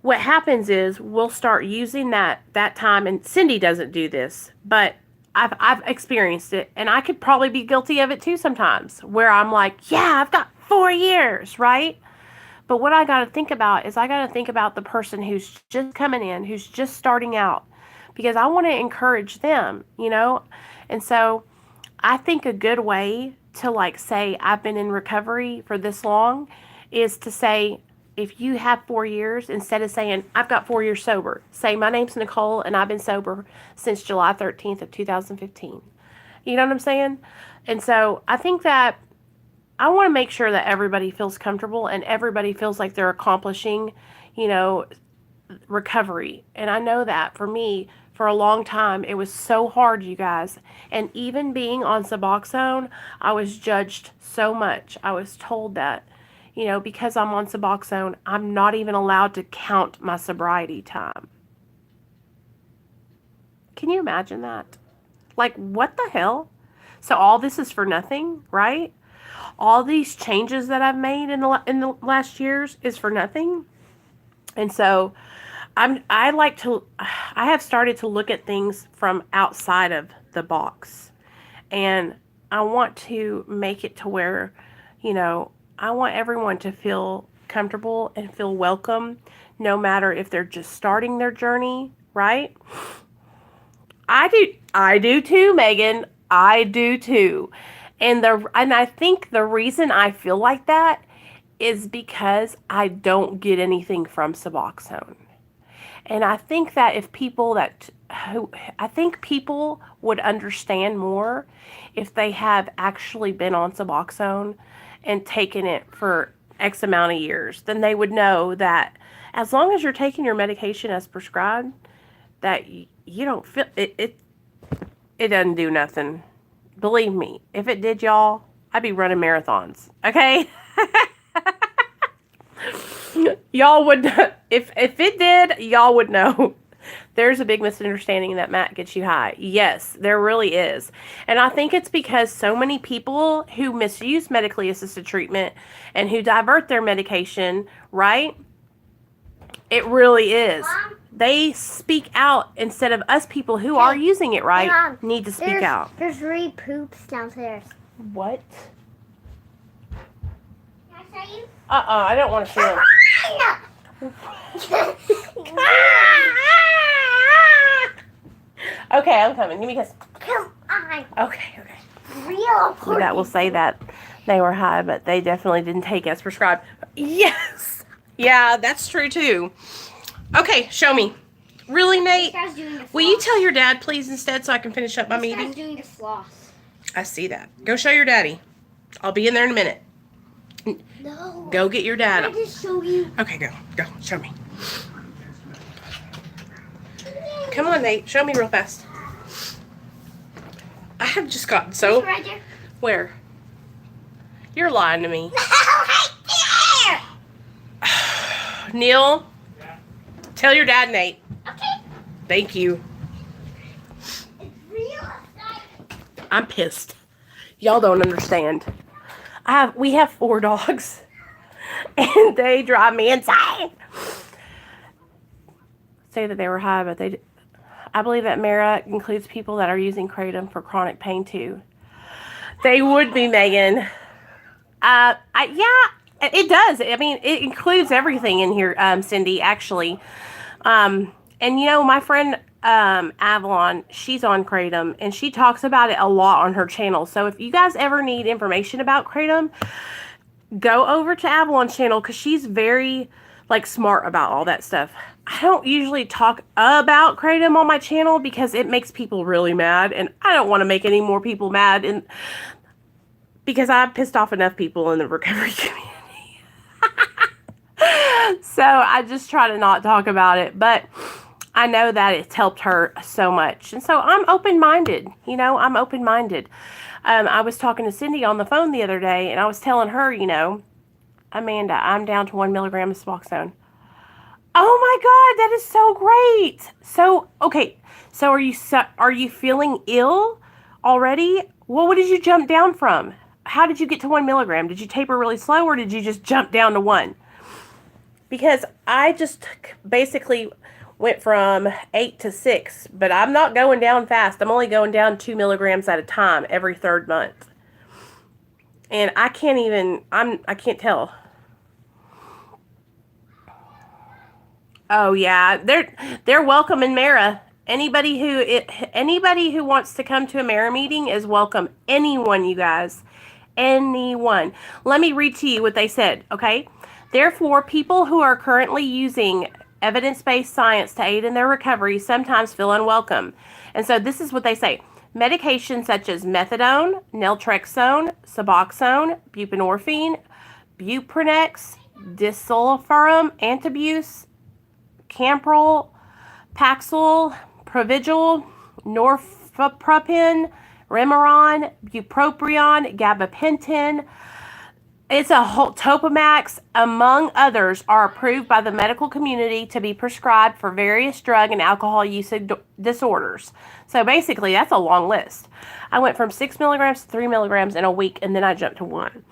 what happens is we'll start using that time, and Cindy doesn't do this, but I've experienced it, and I could probably be guilty of it too sometimes, where I'm like, yeah, I've got 4 years, right? But what I got to think about is I got to think about the person who's just coming in, who's just starting out, because I want to encourage them, you know? And so I think a good way to like say I've been in recovery for this long is to say, if you have 4 years, instead of saying I've got 4 years sober, say my name's Nicole and I've been sober since July 13th of 2015. You know what I'm saying? And so I think that I want to make sure that everybody feels comfortable and everybody feels like they're accomplishing, you know, recovery. And I know that for me, for a long time, it was so hard, you guys. And even being on Suboxone, I was judged so much. I was told that, you know, because I'm on Suboxone, I'm not even allowed to count my sobriety time. Can you imagine that? Like, what the hell? So all this is for nothing, right? All these changes that I've made in the last years is for nothing. And so I have started to look at things from outside of the box. And I want to make it to where, you know, I want everyone to feel comfortable and feel welcome, no matter if they're just starting their journey, right? I do too, Megan. I do too. And I think the reason I feel like that is because I don't get anything from Suboxone. And I think that if I think people would understand more if they have actually been on Suboxone and taken it for X amount of years, then they would know that as long as you're taking your medication as prescribed, that you don't feel it doesn't do nothing. Believe me, if it did, y'all, I'd be running marathons. Okay? Y'all would, if it did, y'all would know. There's a big misunderstanding that Matt gets you high. Yes, there really is. And I think it's because so many people who misuse medically assisted treatment and who divert their medication, right? It really is. Mom, they speak out instead of us people who are using it right Mom, need to speak out. There's 3 poops downstairs. What? Can I show you? I don't want to see them. Okay, I'm coming. Give me a kiss. Come on. Okay. Real So that will say that they were high, but they definitely didn't take as prescribed. Yes. Yeah, that's true too. Okay, show me. Really, Nate? Will you tell your dad, please, instead, so I can finish up my meeting? This guy's doing the floss. I see that. Go show your daddy. I'll be in there in a minute. No. Go get your dad. I just show you. Okay, go. Show me. Come on, Nate. Show me real fast. I have just gotten so... It's right there. Where? You're lying to me. Right there. Neil, tell your dad, Nate. Okay. Thank you. It's real. I'm pissed. Y'all don't understand. We have 4 dogs, and they drive me insane. Say that they were high, but I believe that Mara includes people that are using kratom for chronic pain too. They would be, Megan. Yeah, it does. I mean, it includes everything in here, Cindy, actually. And you know, my friend Avalon, she's on kratom, and she talks about it a lot on her channel. So if you guys ever need information about kratom, go over to Avalon's channel, because she's very smart about all that stuff. I don't usually talk about kratom on my channel because it makes people really mad, and I don't want to make any more people mad, and because I've pissed off enough people in the recovery community. So I just try to not talk about it. But I know that it's helped her so much. And so I'm open-minded. You know, I'm open-minded. I was talking to Cindy on the phone the other day, and I was telling her, you know, Amanda, I'm down to 1 milligram of Suboxone. Oh my God, that is so great. So, okay. So are you feeling ill already? Well, what did you jump down from? How did you get to 1 milligram? Did you taper really slow, or did you just jump down to 1? Because I just basically went from 8 to 6, but I'm not going down fast. I'm only going down 2 milligrams at a time every 3rd month. And I can't tell. Oh yeah, they're welcome in Mara. Anybody who wants to come to a Mara meeting is welcome. Anyone, you guys. Anyone. Let me read to you what they said, okay? Therefore, people who are currently using evidence-based science to aid in their recovery sometimes feel unwelcome. And so this is what they say. Medications such as methadone, naltrexone, Suboxone, buprenorphine, Buprenex, disulfiram, Antabuse, Camprol, Paxil, Provigil, Norfepropin, Remeron, Bupropion, Gabapentin, it's a whole Topamax, among others, are approved by the medical community to be prescribed for various drug and alcohol use disorders. So basically, that's a long list. I went from 6 milligrams to 3 milligrams in a week, and then I jumped to 1.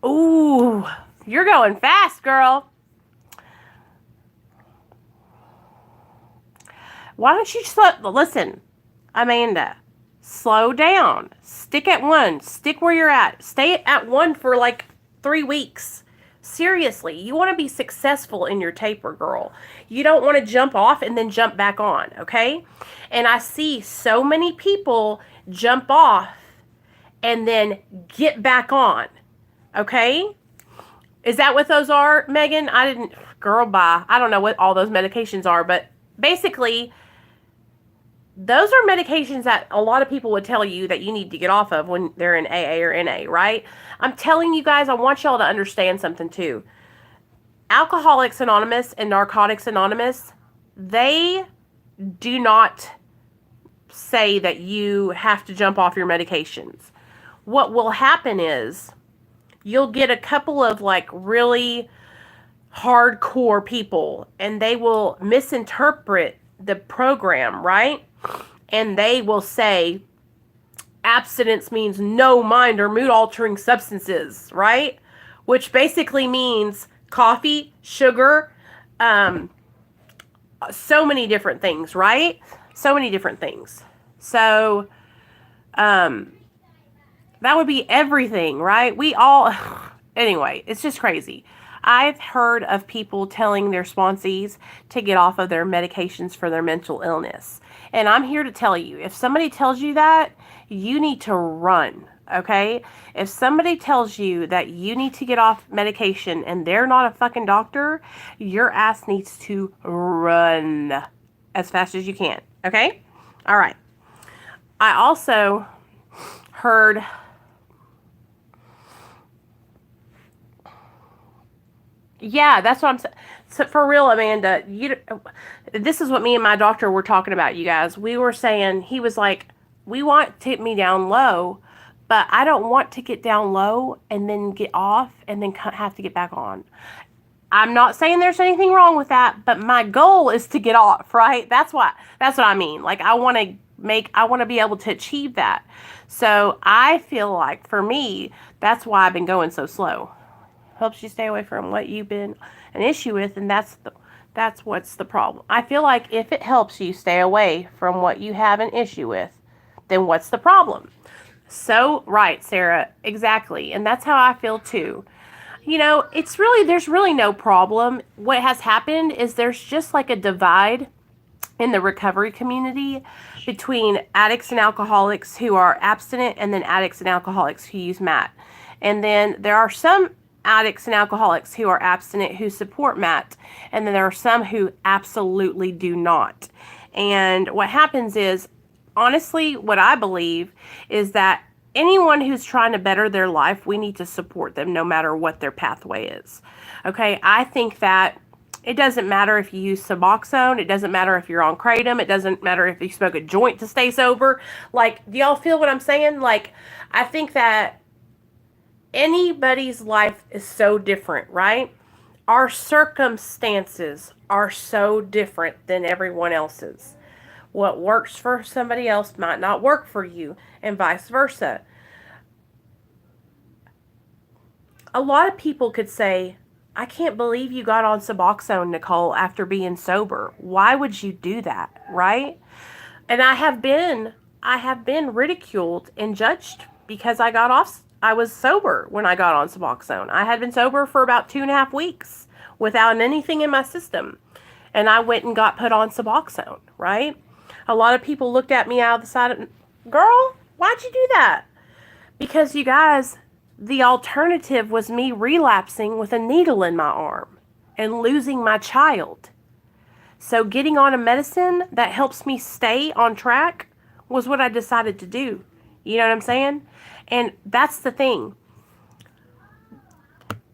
Ooh, you're going fast, girl. Why don't you listen, Amanda, slow down. Stick at 1. Stick where you're at. Stay at 1 for like 3 weeks. Seriously, you want to be successful in your taper, girl. You don't want to jump off and then jump back on, okay? And I see so many people jump off and then get back on, okay? Is that what those are, Megan? Girl, bye. I don't know what all those medications are, but basically, those are medications that a lot of people would tell you that you need to get off of when they're in AA or NA, right? I'm telling you guys, I want y'all to understand something too. Alcoholics Anonymous and Narcotics Anonymous, they do not say that you have to jump off your medications. What will happen is you'll get a couple of like really hardcore people, and they will misinterpret the program, right? And they will say abstinence means no mind or mood altering substances, right? Which basically means coffee, sugar, so many different things, right? So many different things. So, that would be everything, right? Anyway, it's just crazy. I've heard of people telling their sponsees to get off of their medications for their mental illness. And I'm here to tell you, if somebody tells you that, you need to run, okay? If somebody tells you that you need to get off medication and they're not a fucking doctor, your ass needs to run as fast as you can, okay? All right. I also heard... Yeah, that's what I'm saying. So for real, Amanda, this is what me and my doctor were talking about, you guys. We were saying, he was like, we want to get me down low, but I don't want to get down low and then get off and then have to get back on. I'm not saying there's anything wrong with that, but my goal is to get off, right? That's what I mean. Like, I want to be able to achieve that. So I feel like for me, that's why I've been going so slow. Helps you stay away from what you've been an issue with, and that's what's the problem. I feel like if it helps you stay away from what you have an issue with, then what's the problem? So right, Sarah, exactly. And that's how I feel too. You know, there's really no problem. What has happened is there's just like a divide in the recovery community between addicts and alcoholics who are abstinent, and then addicts and alcoholics who use MAT. And then there are some addicts and alcoholics who are abstinent who support MAT, and then there are some who absolutely do not. And what happens is, honestly, what I believe is that anyone who's trying to better their life, we need to support them no matter what their pathway is. Okay, I think that It doesn't matter if you use Suboxone. It doesn't matter if you're on Kratom. It doesn't matter if you smoke a joint to stay sober. Like, do y'all feel what I'm saying? Like, I think that anybody's life is so different, right? Our circumstances are so different than everyone else's. What works for somebody else might not work for you, and vice versa. A lot of people could say, I can't believe you got on Suboxone, Nicole, after being sober. Why would you do that, right? And I have been ridiculed and judged because I was sober when I got on Suboxone. I had been sober for about 2.5 weeks without anything in my system. And I went and got put on Suboxone, right? A lot of people looked at me out of the side of, girl, why'd you do that? Because you guys, the alternative was me relapsing with a needle in my arm and losing my child. So getting on a medicine that helps me stay on track was what I decided to do. You know what I'm saying? And that's the thing.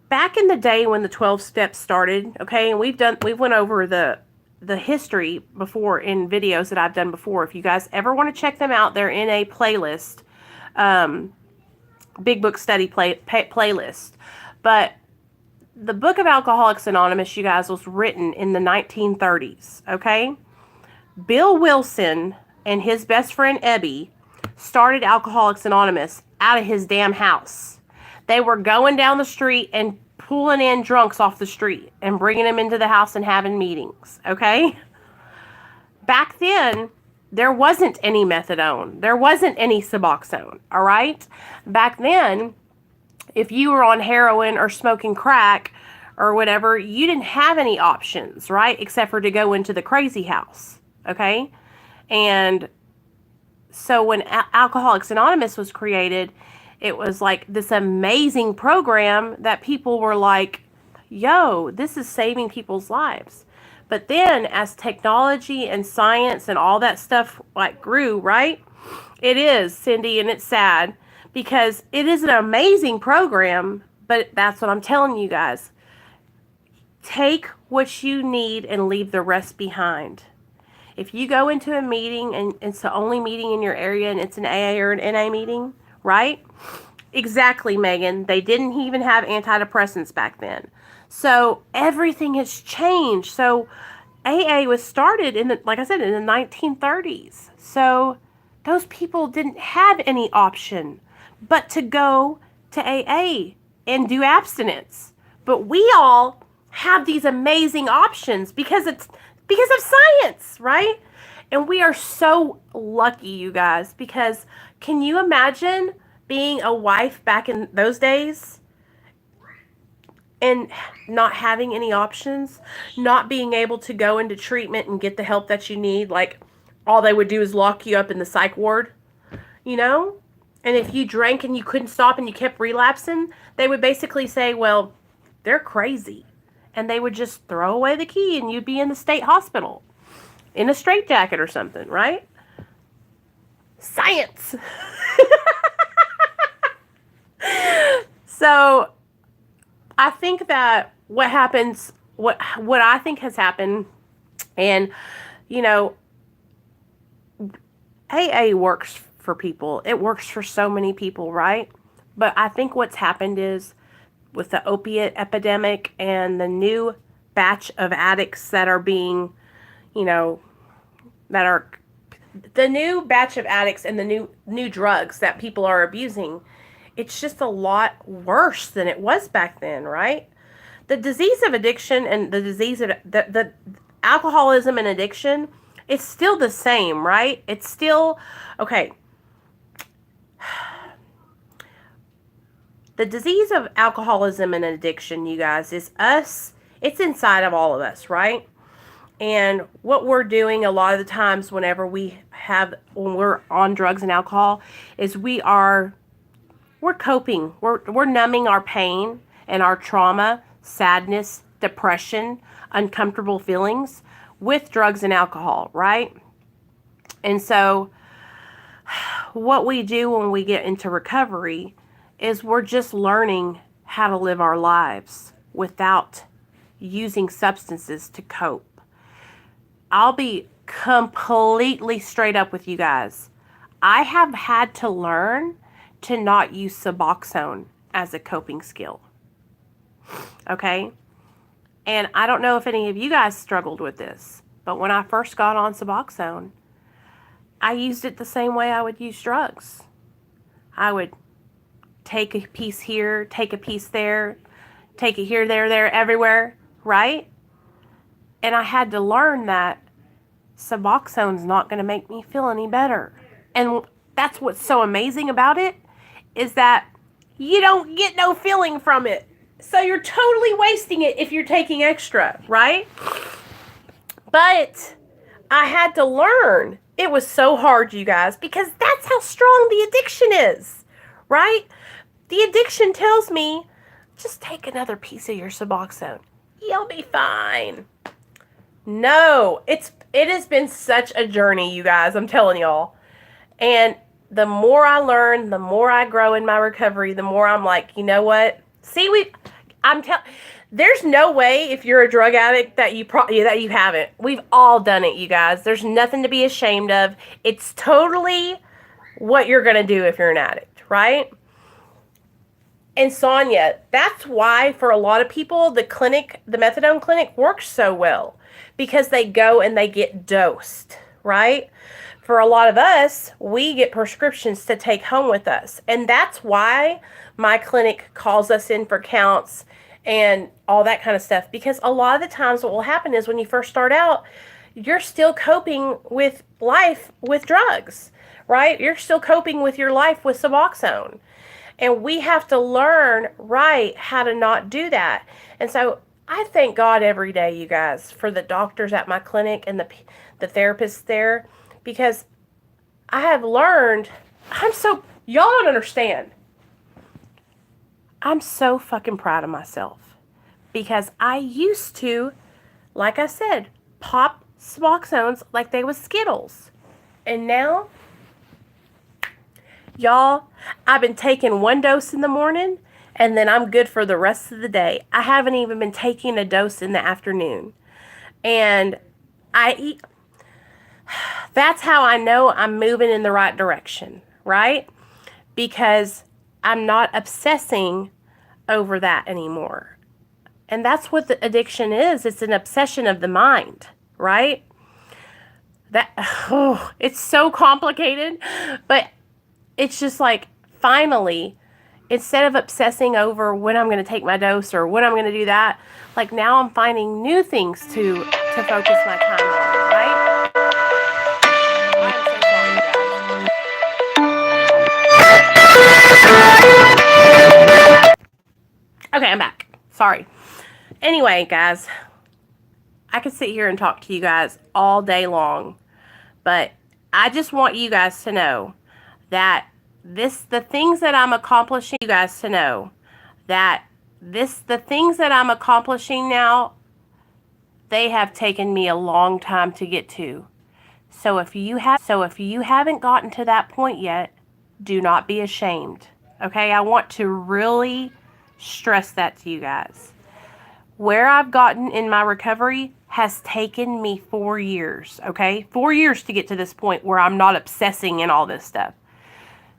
Back in the day when the 12 steps started, okay, and we've went over the history before in videos that I've done before. If you guys ever want to check them out, they're in a playlist. Big Book Study playlist. But the Book of Alcoholics Anonymous, you guys, was written in the 1930s, okay? Bill Wilson and his best friend Ebby started Alcoholics Anonymous out of his damn house. They were going down the street and pulling in drunks off the street and bringing them into the house and having meetings, okay? Back then, there wasn't any methadone. There wasn't any Suboxone, all right? Back then, if you were on heroin or smoking crack or whatever, you didn't have any options, right? Except for to go into the crazy house, okay? And so when Alcoholics Anonymous was created, it was like this amazing program that people were like, yo, this is saving people's lives. But then as technology and science and all that stuff like grew, right? It is, Cindy, and it's sad because it is an amazing program, but that's what I'm telling you guys. Take what you need and leave the rest behind. If you go into a meeting and it's the only meeting in your area and it's an AA or an NA meeting, right? Exactly, Megan. They didn't even have antidepressants back then. So everything has changed. So AA was started like I said, in the 1930s. So those people didn't have any option but to go to AA and do abstinence. But we all have these amazing options because of science, right? And we are so lucky, you guys, because can you imagine being a wife back in those days and not having any options, not being able to go into treatment and get the help that you need? Like, all they would do is lock you up in the psych ward, you know? And if you drank and you couldn't stop and you kept relapsing, they would basically say, well, they're crazy. And they would just throw away the key and you'd be in the state hospital in a straitjacket or something, right? Science. So I think that what I think has happened, and, you know, AA works for people. It works for so many people, right? But I think what's happened is with the opiate epidemic and the new batch of addicts that are being, you know, the new batch of addicts and the new drugs that people are abusing, it's just a lot worse than it was back then, right? The disease of addiction and the disease of the alcoholism and addiction, it's still the same, right? It's still, okay. The disease of alcoholism and addiction, you guys, is us. It's inside of all of us, right? And what we're doing a lot of the times when we're on drugs and alcohol is we're coping. We're numbing our pain and our trauma, sadness, depression, uncomfortable feelings with drugs and alcohol, right? And so what we do when we get into recovery is we're just learning how to live our lives without using substances to cope. I'll be completely straight up with you guys. I have had to learn to not use Suboxone as a coping skill. Okay? And I don't know if any of you guys struggled with this, but when I first got on Suboxone, I used it the same way I would use drugs. I would take a piece here, take a piece there, take it here, there, everywhere, right? And I had to learn that Suboxone's not going to make me feel any better. And that's what's so amazing about it, is that you don't get no feeling from it. So you're totally wasting it if you're taking extra, right? But I had to learn. It was so hard, you guys, because that's how strong the addiction is, right? The addiction tells me, just take another piece of your Suboxone. You'll be fine. No, it has been such a journey, you guys. I'm telling y'all. And the more I learn, the more I grow in my recovery, the more I'm like, you know what? See, there's no way if you're a drug addict that you haven't. We've all done it, you guys. There's nothing to be ashamed of. It's totally what you're going to do if you're an addict, right? And Sonia, that's why for a lot of people, the methadone clinic works so well, because they go and they get dosed, right? For a lot of us, we get prescriptions to take home with us. And that's why my clinic calls us in for counts and all that kind of stuff. Because a lot of the times what will happen is when you first start out, you're still coping with life with drugs, right? You're still coping with your life with Suboxone. And we have to learn, right, how to not do that. And so I thank God every day, you guys, for the doctors at my clinic and the therapists there, because I have learned, y'all don't understand. I'm so fucking proud of myself, because I used to, like I said, pop Suboxones like they was Skittles. And now, y'all, I've been taking one dose in the morning, and then I'm good for the rest of the day. I haven't even been taking a dose in the afternoon. And that's how I know I'm moving in the right direction, right? Because I'm not obsessing over that anymore. And that's what the addiction is. It's an obsession of the mind, right? It's so complicated, but it's just like, finally, instead of obsessing over when I'm going to take my dose or when I'm going to do that, like now I'm finding new things to focus my time on, right? Okay, I'm back. Sorry. Anyway, guys, I could sit here and talk to you guys all day long, but I just want you guys to know that the things that I'm accomplishing now, they have taken me a long time to get to. So if you haven't gotten to that point yet, do not be ashamed. Okay? I want to really stress that to you guys. Where I've gotten in my recovery has taken me 4 years, okay? 4 years to get to this point where I'm not obsessing in all this stuff.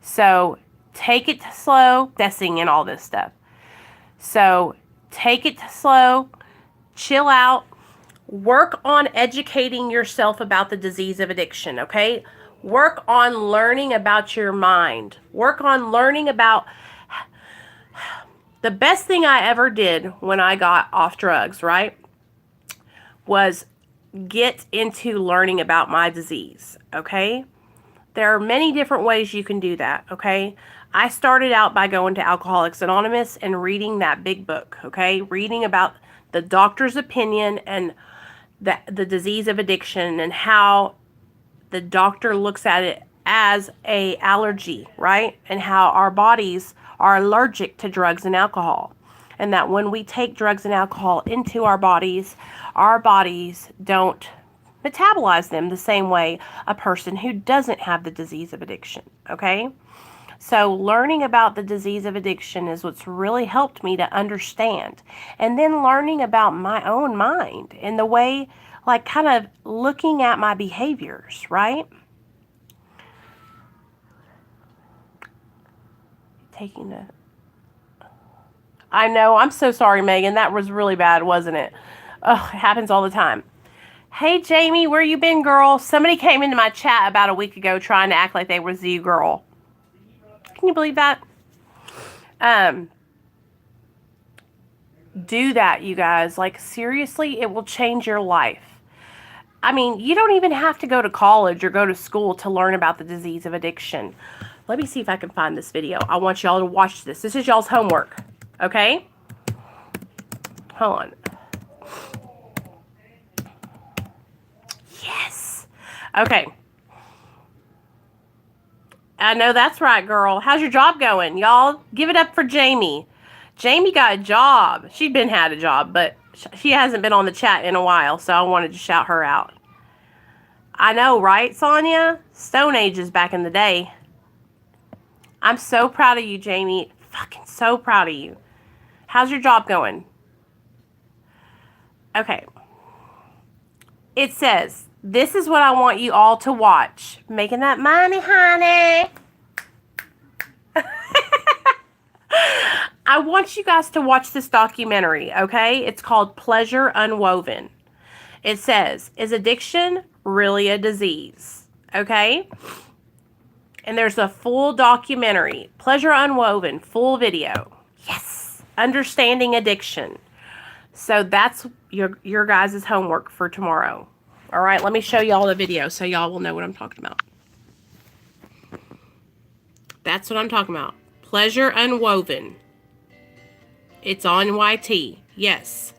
So take it slow, obsessing in all this stuff. So take it slow, chill out, work on educating yourself about the disease of addiction, okay? Work on learning about your mind. Work on learning about... The best thing I ever did when I got off drugs, right, was get into learning about my disease, okay? There are many different ways you can do that, okay? I started out by going to Alcoholics Anonymous and reading that big book, okay? Reading about the doctor's opinion and the disease of addiction and how the doctor looks at it as a allergy, right? And how our bodies are allergic to drugs and alcohol. And that when we take drugs and alcohol into our bodies don't metabolize them the same way a person who doesn't have the disease of addiction, okay? So learning about the disease of addiction is what's really helped me to understand. And then learning about my own mind and the way, like kind of looking at my behaviors, right? Taking a... I know, I'm so sorry, Megan. That was really bad, wasn't it? Oh, it happens all the time. Hey, Jamie, where you been, girl? Somebody came into my chat about a week ago trying to act like they was you, girl. Can you believe that? Do that, you guys. Like, seriously, it will change your life. I mean, you don't even have to go to college or go to school to learn about the disease of addiction. Let me see if I can find this video. I want y'all to watch this. This is y'all's homework, okay? Hold on. Yes. Okay. I know that's right, girl. How's your job going? Y'all, give it up for Jamie. Jamie got a job. She'd been had a job, but she hasn't been on the chat in a while, so I wanted to shout her out. I know, right, Sonia? Stone Ages back in the day. I'm so proud of you, Jamie. Fucking so proud of you. How's your job going? Okay. It says, this is what I want you all to watch. Making that money, honey. I want you guys to watch this documentary, okay? It's called Pleasure Unwoven. It says, is addiction really a disease? Okay? And there's a full documentary, Pleasure Unwoven, full video. Yes! Understanding addiction. So that's your guys' homework for tomorrow. All right, let me show y'all the video so y'all will know what I'm talking about. That's what I'm talking about. Pleasure Unwoven. It's on YT. Yes.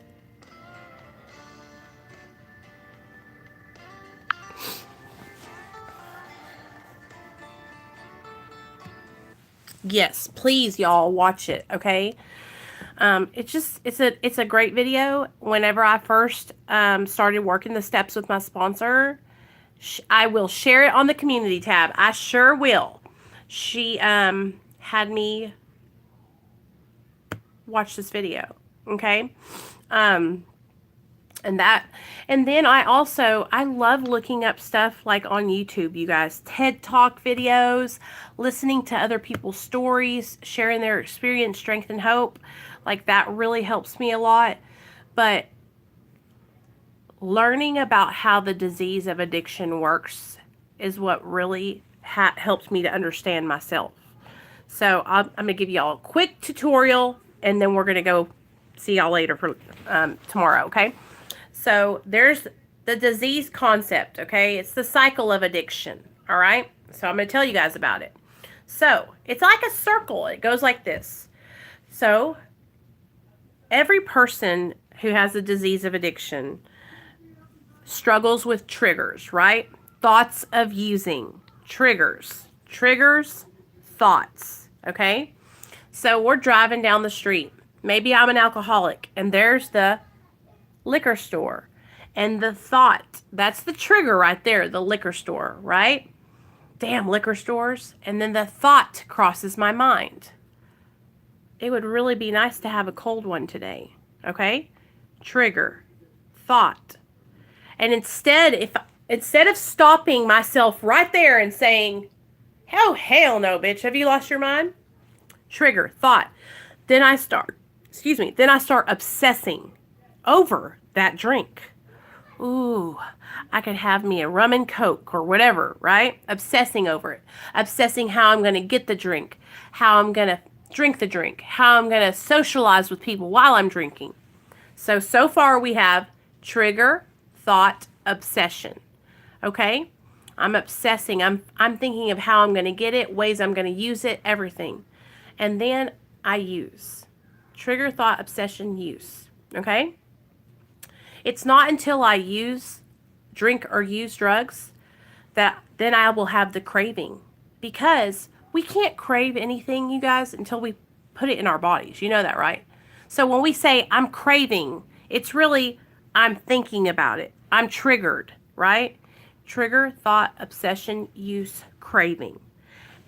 Yes, please, y'all, watch it, okay? It's a great video. Whenever I first started working the steps with my sponsor, I will share it on the community tab. I sure will. She had me watch this video, okay? And then I love looking up stuff like on YouTube, you guys. TED Talk videos, listening to other people's stories, sharing their experience, strength, and hope. Like, that really helps me a lot. But learning about how the disease of addiction works is what really helps me to understand myself. So I'm going to give y'all a quick tutorial, and then we're going to go see y'all later for tomorrow, okay? So there's the disease concept, okay? It's the cycle of addiction, all right? So I'm going to tell you guys about it. So it's like a circle. It goes like this. So every person who has a disease of addiction struggles with triggers, right? Thoughts of using. Triggers, thoughts, okay? So we're driving down the street. Maybe I'm an alcoholic, and there's the liquor store. And the thought, that's the trigger right there, the liquor store, right? Damn liquor stores. And then the thought crosses my mind. It would really be nice to have a cold one today, okay? Trigger, thought. And instead of stopping myself right there and saying, oh, hell no, bitch, have you lost your mind? Trigger, thought. Then I start obsessing over that drink. Ooh, I could have me a rum and coke or whatever, right? Obsessing over it. Obsessing how I'm going to get the drink, how I'm going to drink the drink, how I'm going to socialize with people while I'm drinking. So far we have trigger, thought, obsession. Okay? I'm obsessing. I'm thinking of how I'm going to get it, ways I'm going to use it, everything. And then I use. Trigger, thought, obsession, use. Okay? It's not until I drink or use drugs that then I will have the craving. Because we can't crave anything, you guys, until we put it in our bodies. You know that, right? So when we say I'm craving, it's really I'm thinking about it. I'm triggered, right? Trigger, thought, obsession, use, craving.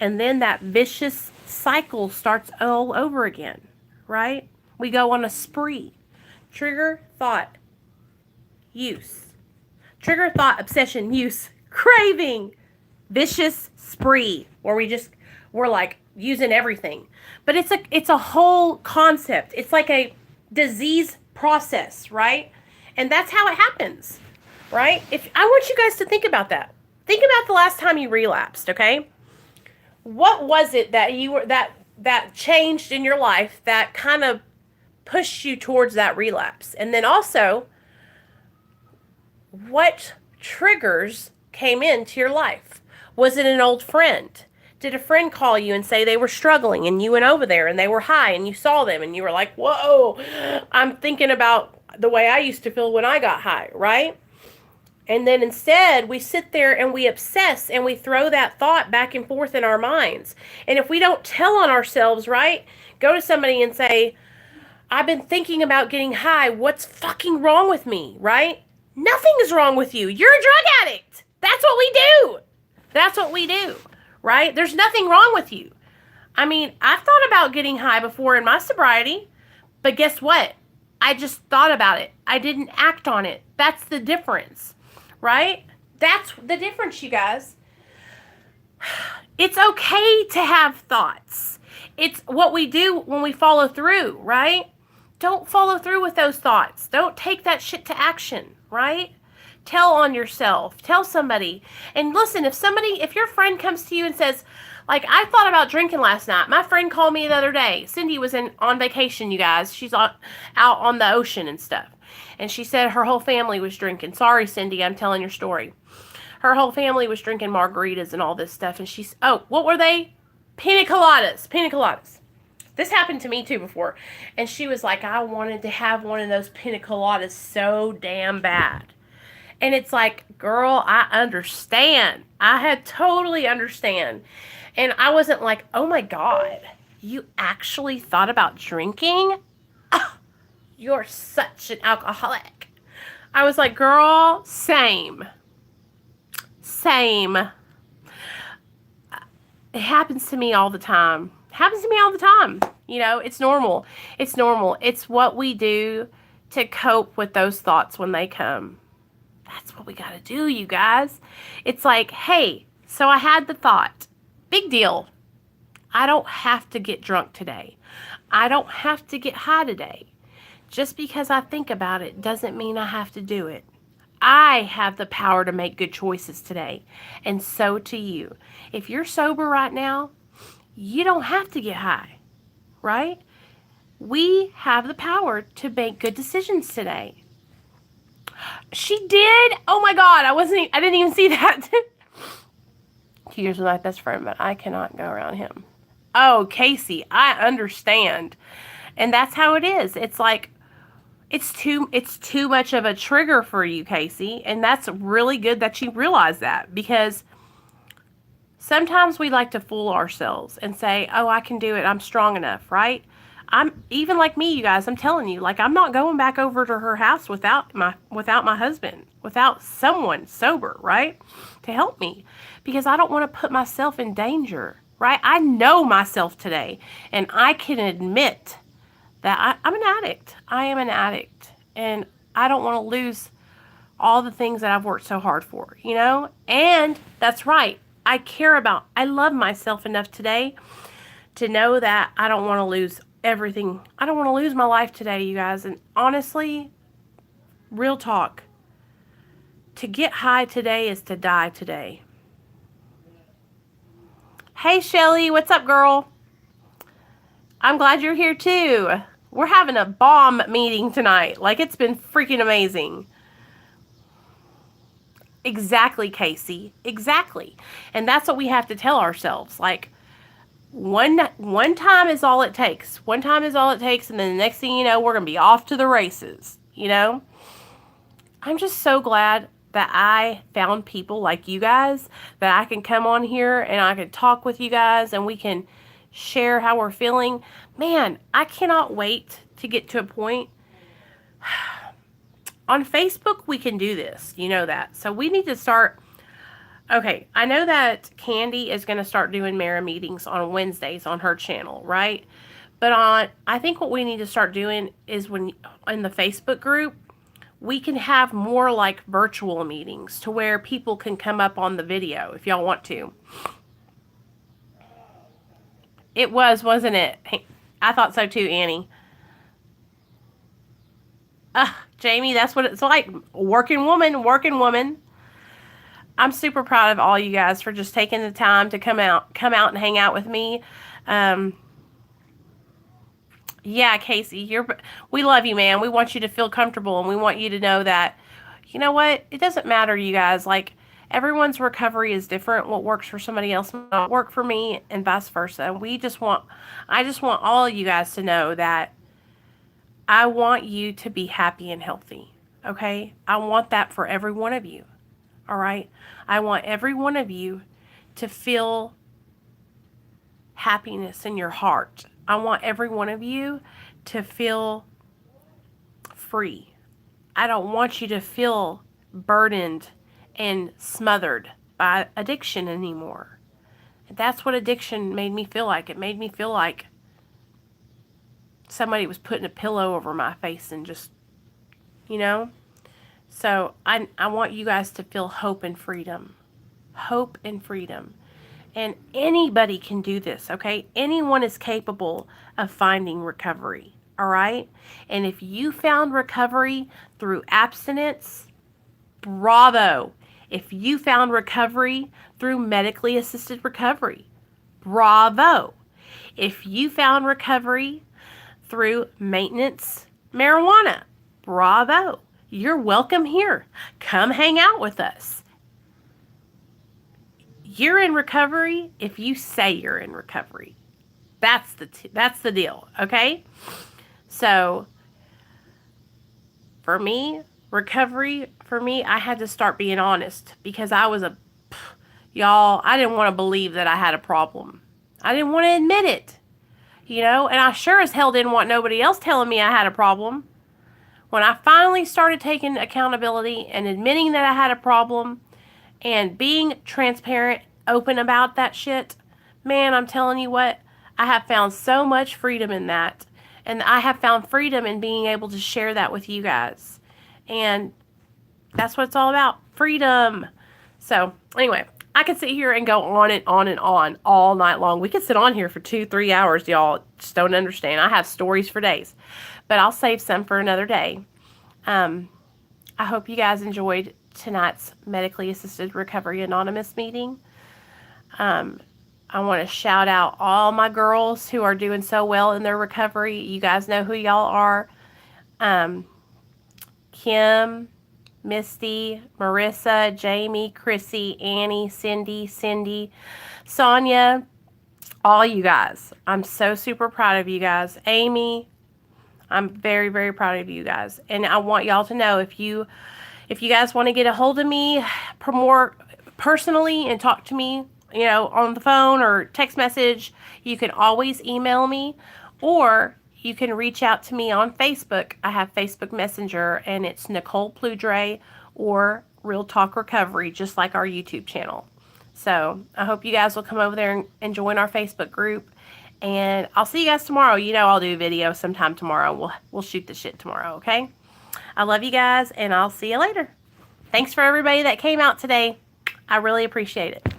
And then that vicious cycle starts all over again, right? We go on a spree. Trigger, thought, use. Trigger, thought, obsession, use, craving, vicious spree, where we're like using everything. But it's a whole concept. It's like a disease process, right? And that's how it happens, right? If I want you guys to think about that. Think about the last time you relapsed, okay? What was it that you were that changed in your life that kind of pushed you towards that relapse? And then also, what triggers came into your life? Was it an old friend? Did a friend call you and say they were struggling and you went over there and they were high and you saw them and you were like, whoa, I'm thinking about the way I used to feel when I got high, right? And then instead, we sit there and we obsess and we throw that thought back and forth in our minds. And if we don't tell on ourselves, right, go to somebody and say, I've been thinking about getting high. What's fucking wrong with me, right? Nothing is wrong with you. You're a drug addict. That's what we do. That's what we do, right? There's nothing wrong with you. I mean, I've thought about getting high before in my sobriety, but guess what? I just thought about it. I didn't act on it. That's the difference. Right? That's the difference, you guys. It's okay to have thoughts. It's what we do when we follow through, right? Don't follow through with those thoughts. Don't take that shit to action, right? Tell on yourself. Tell somebody. And listen, if your friend comes to you and says, like, I thought about drinking last night. My friend called me the other day. Cindy was on vacation, you guys. She's out on the ocean and stuff. And she said her whole family was drinking. Sorry, Cindy, I'm telling your story. Her whole family was drinking margaritas and all this stuff. And she's, what were they? Pina coladas. This happened to me too before. And she was like, I wanted to have one of those pina coladas so damn bad. And it's like, girl, I understand. I had totally understand. And I wasn't like, oh my God, you actually thought about drinking? You're such an alcoholic. I was like, girl, same. It happens to me all the time. You know, it's normal. It's what we do to cope with those thoughts when they come. That's what we got to do, you guys. It's like, hey, so I had the thought. Big deal. I don't have to get drunk today. I don't have to get high today. Just because I think about it doesn't mean I have to do it. I have the power to make good choices today. And so do you. If you're sober right now, you don't have to get high, right? We have the power to make good decisions today. She did? Oh my God, I didn't even see that. Here's my best friend, but I cannot go around him. Oh, Casey, I understand. And that's how it is. It's like, it's too much of a trigger for you, Casey. And that's really good that you realize that, because sometimes we like to fool ourselves and say, oh, I can do it. I'm strong enough, right? I'm even like me, you guys, I'm telling you, like, I'm not going back over to her house without my husband, without someone sober, right? To help me, because I don't want to put myself in danger, right? I know myself today, and I can admit that I'm an addict. I am an addict, and I don't want to lose all the things that I've worked so hard for, you know? And that's right. I love myself enough today to know that I don't want to lose everything. I don't want to lose my life today, you guys. And honestly, real talk, to get high today is to die today. Hey, Shelly, what's up, girl? I'm glad you're here too. We're having a bomb meeting tonight. Like, it's been freaking amazing. Exactly, Casey. Exactly. And that's what we have to tell ourselves. Like, one time is all it takes. One time is all it takes, and then the next thing you know, we're going to be off to the races, you know? I'm just so glad that I found people like you guys, that I can come on here and I can talk with you guys and we can share how we're feeling. Man, I cannot wait to get to a point. On Facebook, we can do this. You know that. So we need to start Okay, I know that Candy is going to start doing Mara meetings on Wednesdays on her channel, right? But I think what we need to start doing is when in the Facebook group, we can have more like virtual meetings to where people can come up on the video if y'all want to. It was, wasn't it? I thought so too, Annie. Jamie, that's what it's like. Working woman, working woman. I'm super proud of all you guys for just taking the time to come out and hang out with me. Yeah, Casey, we love you, man. We want you to feel comfortable, and we want you to know that, you know what? It doesn't matter, you guys. Like, everyone's recovery is different. What works for somebody else might not work for me, and vice versa. And I just want all of you guys to know that I want you to be happy and healthy, okay? I want that for every one of you, all right? I want every one of you to feel happiness in your heart. I want every one of you to feel free. I don't want you to feel burdened and smothered by addiction anymore. That's what addiction made me feel like. It made me feel like somebody was putting a pillow over my face and just, you know. So I want you guys to feel hope and freedom. Hope and freedom. And anybody can do this, okay? Anyone is capable of finding recovery, all right? And if you found recovery through abstinence, bravo. If you found recovery through medically assisted recovery, bravo. If you found recovery through maintenance marijuana, bravo. You're welcome here. Come hang out with us. You're in recovery if you say you're in recovery. That's the deal, okay? So, for me, recovery, I had to start being honest because I was y'all, I didn't want to believe that I had a problem. I didn't want to admit it, you know? And I sure as hell didn't want nobody else telling me I had a problem. When I finally started taking accountability and admitting that I had a problem, and being transparent, open about that shit, man, I'm telling you what, I have found so much freedom in that. And I have found freedom in being able to share that with you guys. And that's what it's all about, freedom. So, anyway, I could sit here and go on and on and on all night long. We could sit on here for 2-3 hours, y'all. Just don't understand. I have stories for days. But I'll save some for another day. I hope you guys enjoyed tonight's Medically Assisted Recovery Anonymous meeting. I want to shout out all my girls who are doing so well in their recovery. You guys know who y'all are. Kim, Misty, Marissa, Jamie, Krissy, Annie, Cindy, Sonia, all you guys. I'm so super proud of you guys. Amy, I'm very, very proud of you guys. And I want y'all to know if you guys want to get a hold of me more personally and talk to me, you know, on the phone or text message, you can always email me, or you can reach out to me on Facebook. I have Facebook Messenger, and it's Nicole Pludre or Real Talk Recovery, just like our YouTube channel. So I hope you guys will come over there and join our Facebook group. And I'll see you guys tomorrow. You know I'll do a video sometime tomorrow. We'll shoot the shit tomorrow, okay? I love you guys, and I'll see you later. Thanks for everybody that came out today. I really appreciate it.